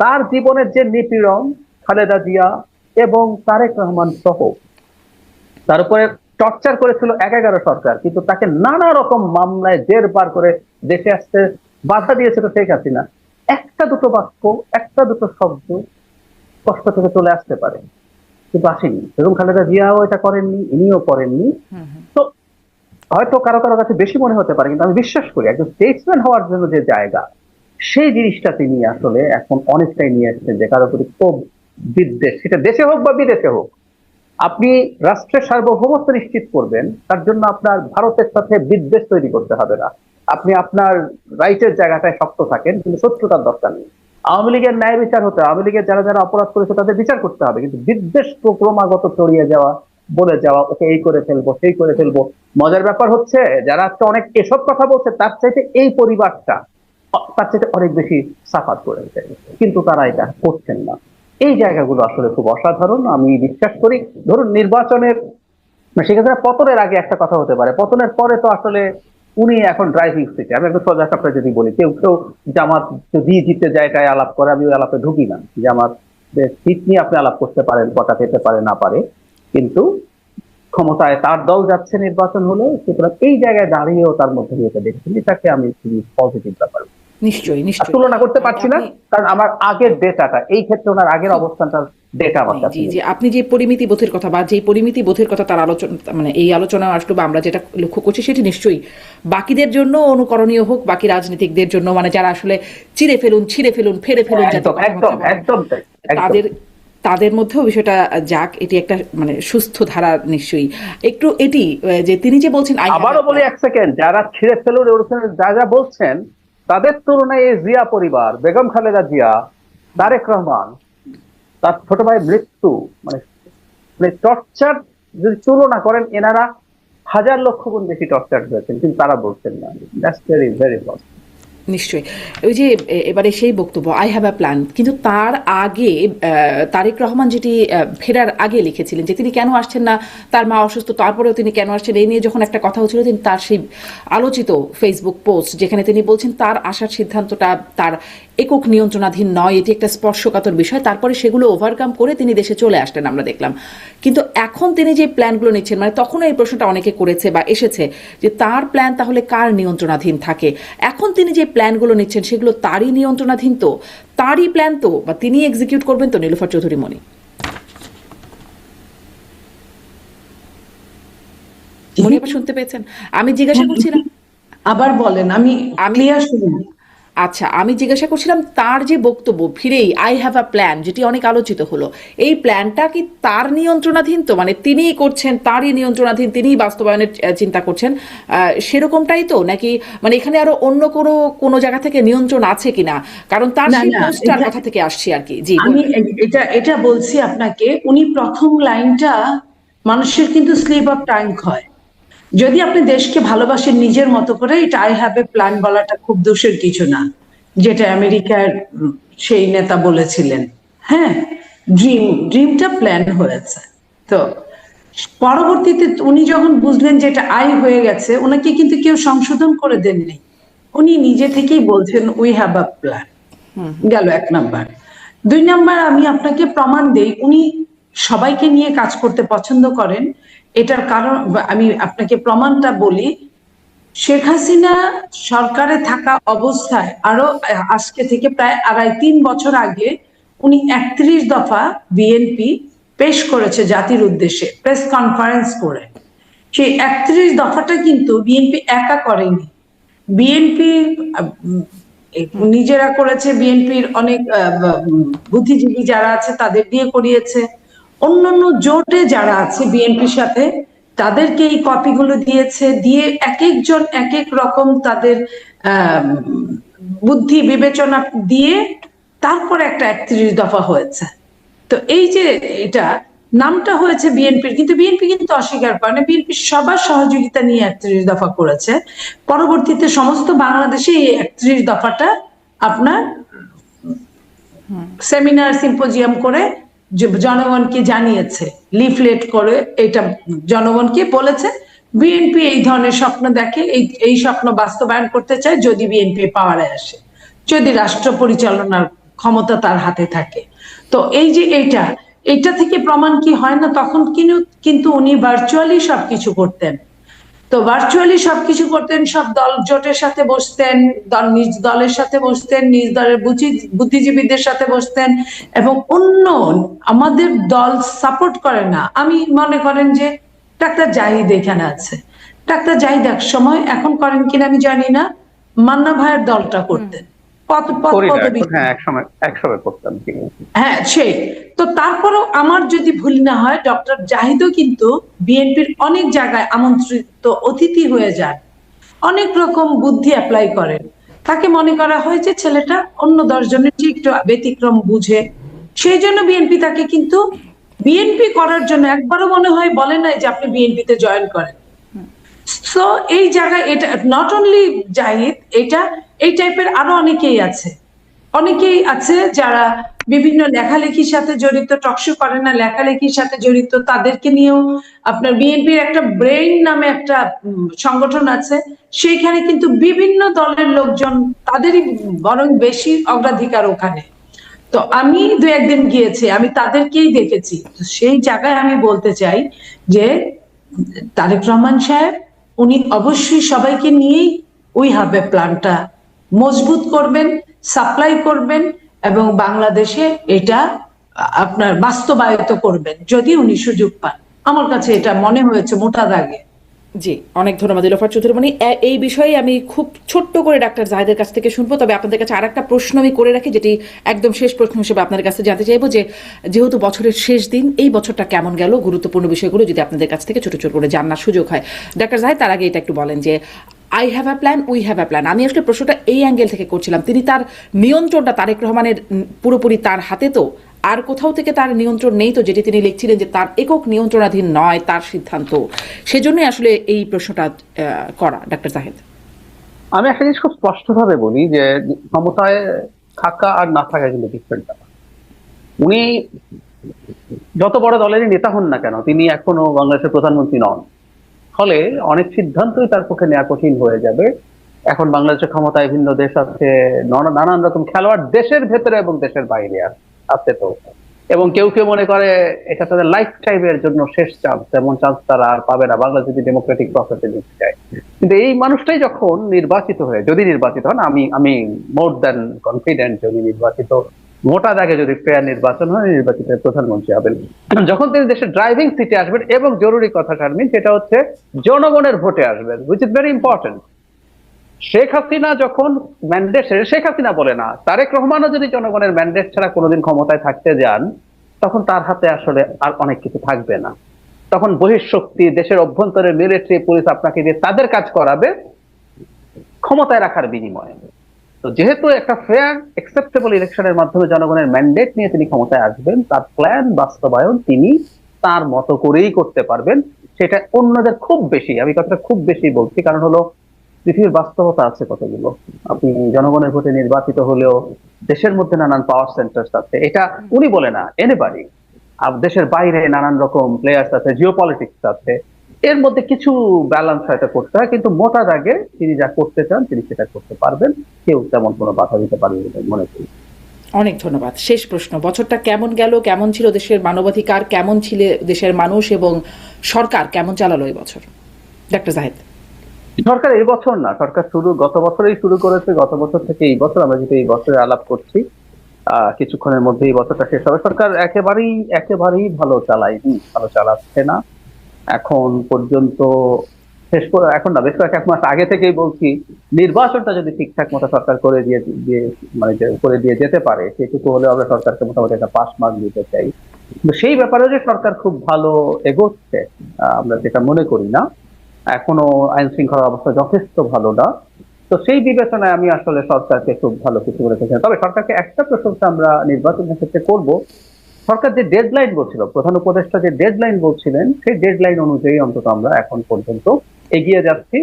তার জীবনের যে নিপীড়ন, খালেদা জিয়া এবং তারেক রহমান সহ তার উপরে টর্চার করেছিল 1-11 সরকার, কিন্তু তাকে নানা রকম মামলায় জের পার করে দেশে আসতে বাধা দিয়েছিল শেখ হাসিনা। একটা দুটো বাক্য, একটা দুটো শব্দ কষ্ট থেকে চলে আসতে পারে, কিন্তু আসেনি। এবং খালেদা জিয়াও এটা করেননি, ইনিও করেননি। তো হয়তো কারো কারো কাছে বেশি মনে হতে পারে, কিন্তু আমি বিশ্বাস করি একজন স্টেটসম্যান হওয়ার জন্য যে জায়গা, সেই জিনিসটা তিনি আসলে এখন অনেকটাই নিয়ে এসেছেন, যে কারো প্রতি ক্ষোভ বিদ্বেষ, সেটা দেশে হোক বা বিদেশে হোক, আপনি রাষ্ট্রের সার্বভৌমত্ব নিশ্চিত করবেন, তার জন্য আপনার ভারতের সাথে বিদ্বেষ তৈরি করতে হবে না। আপনি আপনার রাইটের জায়গাটায় শক্ত থাকেন, কিন্তু শত্রুতার দরকার নেই। আওয়ামী লীগের ন্যায় বিচার হতে, আওয়ামী লীগের যারা যারা অপরাধ করেছে তাদের বিচার করতে হবে, কিন্তু বিদ্বেষ ক্রমাগত ছড়িয়ে যাওয়া, বলে যাওয়া ওকে এই করে ফেলবো সেই করে ফেলবো। মজার ব্যাপার হচ্ছে যারা আজকে অনেক এসব কথা বলছে, তার চাইতে এই পরিবারটা তার চাইতে অনেক বেশি সাফার করেছে, কিন্তু তারা এটা করছেন না। এই জায়গাগুলো আসলে খুব অসাধারণ। আমি বিশ্বাস করি ধরুন নির্বাচনের, সেক্ষেত্রে পতনের আগে একটা কথা হতে পারে, পতনের পরে তো আসলে উনি এখন ড্রাইভিং সিটে। আমি একটু সোজা সাপটা যদি বলি, কেউ কেউ জামাত যদি জিতে জায়গায় আলাপ করে, আমি ওই আলাপে ঢুকি না। জামাত সিট নিয়ে আপনি আলাপ করতে পারেন, কটা পেতে পারে না পারে, কিন্তু ক্ষমতায় তার দল যাচ্ছে নির্বাচন হলে, সুতরাং এই জায়গায় দাঁড়িয়েও তার মধ্যে দিয়ে দেখেছি, এটাকে আমি খুবই পজিটিভ ব্যাপার। নিশ্চয়ই আর নিশ্চয়ই। তুলনা করতে পারছি না, আপনি কারণ আমার আগের ডেটাটা, এই ক্ষেত্রে ওনার আগের অবস্থানটার ডেটা আমার কাছে জি নেই। জি, আপনি যে পরিমিতি বোধের কথা বা যে পরিমিতি বোধের কথা তার আলোচনা, মানে এই আলোচনা আসলো বা আমরা যেটা লক্ষ্য করছি সেটি নিশ্চয়ই বাকিদের জন্য অনুকরণীয় হোক, বাকি রাজনীতিকদের জন্য, মানে যারা আসলে ছিঁড়ে ফেলুন ফেরে ফেলুন যাতে একদম একদম একদম তাই, একদম। তাদের তাদের মধ্যেও বিষয়টা যাক, এটি একটা মানে সুস্থ ধারা নিশ্চয়ই। একটু এটি যে তিনি যে বলছেন আবারও বলি এক সেকেন্ড, যারা ছিঁড়ে ফেলুন যা যা বলছেন, তাদের তুলনায় এই জিয়া পরিবার, বেগম খালেদা জিয়া, তারেক রহমান, তার ছোট ভাই মৃত্যু, মানে মানে টর্চার যদি তুলনা করেন, এনারা হাজার লক্ষ গুণ বেশি টর্চার হয়েছেন, কিন্তু তারা বলছেন না। That's very very positive. নিশ্চয়ই। ওই যে এবারে সেই বক্তব্য আই হ্যাভ আ প্ল্যান, কিন্তু তার আগে তারেক রহমান যেটি ফেরার আগে লিখেছিলেন যে তিনি কেন আসছেন না, তার মা অসুস্থ, তারপরেও তিনি কেন আসছেন, এই নিয়ে যখন একটা কথা হচ্ছিল, তিনি তার সেই আলোচিত ফেসবুক পোস্ট যেখানে তিনি বলছেন তার আসার সিদ্ধান্তটা তার একক নিয়ন্ত্রণাধীন নয়, এটি একটা স্পর্শকাতর বিষয়, তারপরে সেগুলো ওভারকাম করে তিনি দেশে চলে আসলেন, আমরা দেখলাম। কিন্তু এখন তিনি যে প্ল্যানগুলো নিচ্ছেন, মানে তখনও এই প্রশ্নটা অনেকে করেছে বা এসেছে যে তার প্ল্যান তাহলে কার নিয়ন্ত্রণাধীন থাকে, এখন তিনি যে প্ল্যানগুলো নিচ্ছেন সেগুলো তারই নিয়ন্ত্রণাধীন, তো তারই প্ল্যান, তো বা তিনি এক্সিকিউট করবেন তো, নীলুফার চৌধুরী মনি? মনি আবার শুনতে পেয়েছেন? আমি জিজ্ঞাসা করছিলাম, আবার বলেন, আমি ক্লিয়ার শুনি। আচ্ছা, আমি জিজ্ঞাসা করছিলাম তার যে বক্তব্য ফিরেই আই হ্যাভ আ প্ল্যান, যেটি অনেক আলোচিত হলো, এই প্ল্যানটা কি তার নিয়ন্ত্রণাধীন, তো মানে তিনিই করছেন, তারই নিয়ন্ত্রণাধীন, তিনিই বাস্তবায়নের চিন্তা করছেন, সেরকমটাই তো, নাকি মানে এখানে আরো অন্য কোনো জায়গা থেকে নিয়ন্ত্রণ আছে কিনা? কারণ তার না সেই না, পোস্টার কথা থেকে আসছি আর কি। জি আমি বলুন। এটা বলছি আপনাকে, উনি প্রথম লাইনটা মানুষের কিন্তু স্লিপ অফ টাইম হয়। যদি আপনি দেশকে ভালোবাসেন নিজের মতো করে, এটা আই হ্যাভ এ প্ল্যান বলাটা খুব দোষের কিছু না, যেটা আমেরিকার সেই নেতা বলেছিলেন। হ্যাঁ, ড্রিমটা প্ল্যান হয়েছে। তো পরবর্তীতে উনি যখন বুঝলেন যে এটা আই হয়ে গেছে, ওনাকে কিন্তু কেউ সংশোধন করে দেননি, উনি নিজে থেকেই বলছেন উই হ্যাভ আ প্ল্যান। গেল এক নাম্বার। দুই নাম্বার, আমি আপনাকে প্রমাণ দেই উনি সবাইকে নিয়ে কাজ করতে পছন্দ করেন। এটার কারণ আমি আপনাকে প্রমাণটা বলি। শেখ হাসিনা সরকারে থাকা অবস্থায় আরো আজকে থেকে প্রায় 2.5-3 বছর আগে উনি 31 দফা বিএনপি পেশ করেছে জাতির উদ্দেশ্যে প্রেস কনফারেন্স করে। সেই 31 দফাটা কিন্তু বিএনপি একা করেনি, বিএনপি নিজেরা করেছে, বিএনপির অনেক বুদ্ধিজীবী যারা আছে তাদের দিয়ে করিয়েছে, অন্যান্য জোটে যারা আছে বিএনপির সাথে তাদেরকে এই কপিগুলো দিয়েছে, দিয়ে এক একজন এক এক রকম তাদের বুদ্ধি বিবেচনা দিয়ে তারপরে একটা 31 দফা হয়েছে। তো এই যে এটা নামটা হয়েছে বিএনপির, কিন্তু বিএনপি কিন্তু অস্বীকার করে না, বিএনপি সবার সহযোগিতা নিয়ে 31 দফা করেছে। পরবর্তীতে সমস্ত বাংলাদেশে এই 31 দফাটা আপনার সেমিনার সিম্পোজিয়াম করে জনগণকে জানিয়েছে, লিফলেট করে এটা জনগণকে বলেছে বিএনপি এই ধরনের স্বপ্ন দেখে, এই স্বপ্ন বাস্তবায়ন করতে চায় যদি বিএনপি পাওয়ারে আসে, যদি রাষ্ট্র পরিচালনার ক্ষমতা তার হাতে থাকে। তো এই যে এটা থেকে প্রমাণ কি হয় না, তখন কিন্তু উনি ভার্চুয়ালি সবকিছু করতেন। তো ভার্চুয়ালি সবকিছু করতেন, সব দল জোটের সাথে বসতেন, নিজ দলের সাথে বসতেন, নিজ দলের বুদ্ধিজীবীদের সাথে বসতেন, এবং অন্য আমাদের দল সাপোর্ট করে না। আমি মনে করেন যে ডাক্তার জাহিদ এখানে আছে, ডাক্তার জাহিদ এক সময়, এখন করেন কিনা আমি জানি না, মান্না ভাইয়ের দলটা করতেন, করি না পদবি। এখন, হ্যাঁ একসময় করতাম তিনি। হ্যাঁ সেই। তো তারপরও আমার যদি ভুল না হয়, ডক্টর জাহিদও কিন্তু বিএনপির অনেক জায়গায় আমন্ত্রিত অতিথি হয়ে যান, অনেক রকম বুদ্ধি অ্যাপ্লাই করেন। তাকে মনে করা হয় যে ছেলেটা অন্য 10 জনের চেয়ে একটু ব্যতিক্রম বুঝে, সেই জন্য বিএনপি তাকে কিন্তু বিএনপি করার জন্য একবারও মনে হয় বলে নাই যে আপনি বিএনপিতে জয়েন করেন। সো এই জায়গায় এটা নট অনলি জাহিদ, এটা এই টাইপের আরো অনেকেই আছে যারা বিভিন্ন লেখালেখির সাথে জড়িত, টকশো করে না, লেখালেখির সাথে জড়িত। তাদেরকে নিয়েও আপনার বিএনপির একটা ব্রেইন নামে একটা সংগঠন আছে, সেইখানে কিন্তু বিভিন্ন দলের লোকজন, তাদেরই বরং বেশি অগ্রাধিকার ওখানে। তো আমি 2-1 দিন গিয়েছি, আমি তাদেরকেই দেখেছি। তো সেই জায়গায় আমি বলতে চাই যে তারেক রহমান সাহেব উনি অবশ্যই সবাইকে নিয়েই ওইভাবে প্ল্যানটা মজবুত করবেন, সাপ্লাই করবেন এবং বাংলাদেশে এটা আপনার বাস্তবায়িত করবেন যদি উনি সুযোগ পান। আমার কাছে এটা মনে হয়েছে মোটা দাগে। জি, অনেক ধন্যবাদ ইলোফার চৌধুরী মনি। এই বিষয়ে আমি খুব ছোট্ট করে ডাক্তার জাহিদের কাছ থেকে শুনবো, তবে আপনাদের কাছে আরেকটা প্রশ্ন আমি করে রাখি, যেটি একদম শেষ প্রশ্ন হিসেবে আপনাদের কাছে জানতে চাইবো যে যেহেতু বছরের শেষ দিন, এই বছরটা কেমন গেল, গুরুত্বপূর্ণ বিষয়গুলো যদি আপনাদের কাছ থেকে ছোট ছোট করে জানার সুযোগ হয়। ডাক্তার জাহিদ, তার আগে এটা একটু বলেন যে I have a plan, we have a plan. আমি আসলে প্রশ্নটা এই অ্যাঙ্গেল থেকে করছিলাম, তিনি তার নিয়ন্ত্রণটা তারেক রহমানের পুরোপুরি তার হাতে, তো আর কোথাও থেকে তার নিয়ন্ত্রণ নেই তো, যেটি তিনি লিখছিলেন যে তার একক নিয়ন্ত্রণাধীন নয় তার সিদ্ধান্ত, সেজন্যই আসলে এই প্রশ্নটা করা। ডাক্তার জাহিদ, আমি একটা জিনিস খুব স্পষ্টভাবে বলি যে ক্ষমতায় থাকা আর না থাকা কিন্তু ডিফারেন্ট ব্যাপার। উনি যত বড় দলেরই নেতা হন না কেন, তিনি এখনো বাংলাদেশের প্রধানমন্ত্রী নন। ফলে অনেক সিদ্ধান্তই তার পক্ষে নেওয়া কঠিন হয়ে যাবে। এখন বাংলাদেশের ক্ষমতায় ভিন্ন দেশ আছে, নানান রকম খেলোয়াড় দেশের ভেতরে এবং দেশের বাইরে আছে তো। এবং কেউ কেউ মনে করে এটা তাদের লাইফ টাইমের জন্য শেষ চান্স, এমন চান্স তারা আর পাবে না বাংলা যদি ডেমোক্রেটিক প্রসেসে দিতে চায়। কিন্তু এই মানুষটাই যখন নির্বাচিত হয়ে, যদি নির্বাচিত হন, আমি মোর দ্যান কনফিডেন্ট, যদি নির্বাচিত মোটা দাগে যদি ফেয়ার নির্বাচন হয়, নির্বাচিত প্রধানমন্ত্রী হবেন। যখন তিনি দেশের ড্রাইভিং সিটে আসবেন, এবং জরুরি কথা শারমিন, সেটা হচ্ছে জনগণের ভোটে আসবেন, which is very important. Sheikh Hasina যখন ম্যান্ডেট, শেখ হাসিনা বলে না, তারেক রহমানও যদি জনগণের ম্যান্ডেট ছাড়া কোনোদিন ক্ষমতায় থাকতে যান, তখন তার হাতে আসলে আর অনেক কিছু থাকবে না। তখন বহিঃশক্তি, দেশের অভ্যন্তরের মিলিটারি, পুলিশ আপনাকে দিয়ে তাদের কাজ করাবে ক্ষমতায় রাখার বিনিময়ে। তো যেহেতু একটা ফেয়ার অ্যাকসেপ্টেবল ইলেকশনের মাধ্যমে জনগণের ম্যান্ডেট নিয়ে তিনি ক্ষমতায় আসবেন, তার প্ল্যান বাস্তবায়ন তিনি তার মতো করেই করতে পারবেন। সেটা অন্যদের খুব বেশি, আমি কথাটা খুব বেশি বলছি, কারণ হলো পৃথিবীর বাস্তবতা আছে কতগুলো। আপনি জনগণের ভোটে নির্বাচিত হলেও দেশের মধ্যে নানান পাওয়ার সেন্টার্স আছে, এটা উনি বলে না, এনিবডি। আর দেশের বাইরে নানান রকম প্লেয়ার্স আছে, জিওপলিটিক্স আছে, এর মধ্যে কিছু ব্যালেন্স হয়তো করতে হয়, কিন্তু মোটা দাগে তিনি যা করতে চান তিনি সেটা করতে পারবেন, কেউ তেমন কোনো বাধা দিতে পারবে বলে মনে করি। অনেক ধন্যবাদ। শেষ প্রশ্ন, বছরটা কেমন গেল, কেমন ছিল দেশের মানবাধিকার, কেমন ছিল দেশের মানুষ, এবং সরকার কেমন চালালো এই বছর? ডাক্তার জাহিদ। সরকার এই বছর না, সরকার গত বছরেই শুরু করেছে। গত বছর থেকে এই বছর, আমরা যেটা এই বছরে আলাপ করছি, কিছুক্ষণের মধ্যে এই বছরটা শেষ হবে। সরকার একেবারেই ভালো চালাচ্ছে না এখন পর্যন্ত। এখন না, বেশ কয়েক মাস আগে থেকেই বলছি, নির্বাচনটা যদি ঠিকঠাক মতো সরকার করে দিয়ে যেতে পারে, সেটুকু হলে আমরা সরকারকে মোটামুটি একটা পাস মার্ক দিতে চাই। কিন্তু সেই ব্যাপারে যে সরকার খুব ভালো এগোচ্ছে আমরা যেটা মনে করি না। এখনো আইন শৃঙ্খলার অবস্থা যথেষ্ট ভালো না। তো সেই বিবেচনায় আমি আসলে সরকারকে খুব ভালো কিছু বলে থাকি। তবে সরকারকে একটা প্রশংসা আমরা নির্বাচনের ক্ষেত্রে করব, সরকার যে ডেডলাইন বলছিল, প্রধান উপদেষ্টা যে ডেডলাইন বলছিলেন, সেই ডেডলাইন অনুযায়ী অন্তত আমরা এখন পর্যন্ত এগিয়ে যাচ্ছি।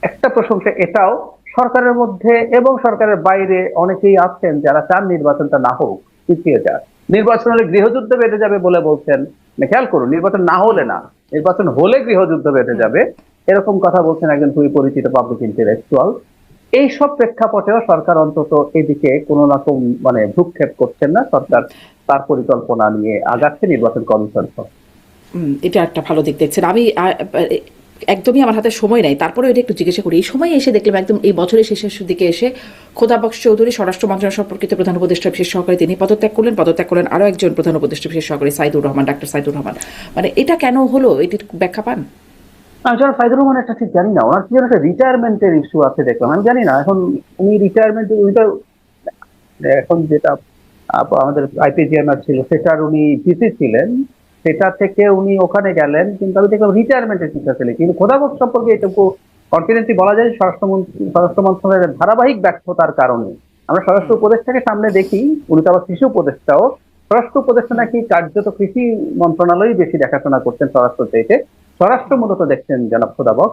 একটা প্রশংসা এটাও, সরকারের মধ্যে এবং সরকারের বাইরে অনেকেই আছেন যারা চান নির্বাচনটা না হোক, পিছিয়ে যাক। নির্বাচন হলে গৃহযুদ্ধ বেঁধে যাবে বলে বলছেন, খেয়াল করুন, নির্বাচন না হলে না, নির্বাচন হলে গৃহযুদ্ধ বেঁধে যাবে, এরকম কথা বলছেন একজন খুবই পরিচিত পাবলিক ইন্টেলেকচুয়াল। এইসব প্রেক্ষাপটেও সরকার অন্তত এদিকে কোনো রকম ভ্রুক্ষেপ করছেন না। সরকার তার পরিকল্পনা নিয়ে আগাচ্ছে, নির্বাচন কমিশন। এটা একটা ভালো দিক দেখছেন। আমি একদমই আমার হাতে সময় নাই, তারপরে এটা একটু জিজ্ঞাসা করি। এই সময় এসে দেখলাম একদম এই বছরের শেষের দিকে এসে খোদাবক্স চৌধুরী, স্বরাষ্ট্র মন্ত্রণালয় সম্পর্কিত প্রধান উপদেষ্টা বিশেষ সহকারী, তিনি পদত্যাগ করলেন আরো একজন প্রধান উপদেষ্টা বিশেষ সহকারী সাইদুর রহমান, ডাক্তার সাইদুর রহমান। এটা কেন হলো, এটির ব্যাখ্যা পান? আমি যেন সাইদুর রহমান একটা ঠিক জানি না, ওনার কি যেন একটা রিটায়ারমেন্টের ইস্যু আছে দেখলাম, আমি জানি না এখন উনি রিটায়ারমেন্ট, এখন যেটা আমাদের আইপিজিএমআর ছিল সেটার উনি জিসি ছিলেন, সেটা থেকে উনি ওখানে গেলেন, কিন্তু আমি দেখলাম রিটায়ারমেন্টের চিন্তা ছিল। কিন্তু খোদাবক সম্পর্কে এটুকু কনফিডেন্টলি বলা যায় স্বরাষ্ট্র মন্ত্রণালয়ের ধারাবাহিক ব্যর্থতার কারণে। আমরা স্বরাষ্ট্র উপদেষ্টাকে সামনে দেখি, উনি তো আবার কৃষি উপদেষ্টাও, স্বরাষ্ট্র উপদেষ্টা নাকি কার্যত কৃষি মন্ত্রণালয় বেশি দেখাশোনা করতেন স্বরাষ্ট্র থেকে, স্বরাষ্ট্র মূলত দেখছেন জনাব খোদাবক।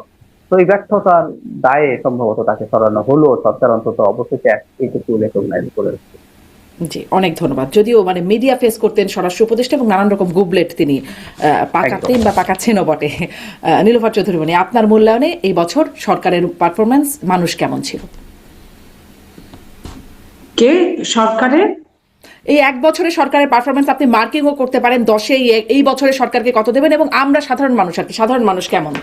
তো এই ব্যর্থতার দায়ে সম্ভবত তাকে সরানো হলো, সরকার অন্তত অবশ্যই এইটুকু রেকগনাইজ করেছে। জি, অনেক ধন্যবাদ। যদিও মানে মিডিয়া ফেস করতেন স্বরাষ্ট্র উপদেষ্টা এবং নানান রকম গুবলেট তিনি পাকাতেন বা পাকাচ্ছেনও বটে। নীলোফার চৌধুরী, মানে আপনার মূল্যায়নে এই বছর সরকারের পারফরমেন্স মানুষ কেমন ছিল? কে সরকারের এই এক বছরে সরকারের পারফরমেন্স আপনি মার্কিংও করতে পারেন 10-এ, এই বছরে সরকারকে কত দেবেন, এবং আমরা সাধারণ মানুষ আর কি, সাধারণ মানুষ কেমন?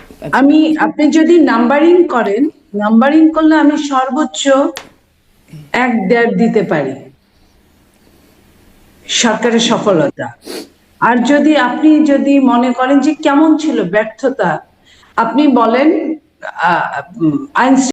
আপনি যদি নাম্বারিং করেন, নাম্বারিং করলে আমি সর্বোচ্চ 1-1.5 দিতে পারি সরকারের সফলতা। আর আপনি যদি মনে করেন যে কেমন ছিল ব্যর্থতা, আপনি বলেন আইন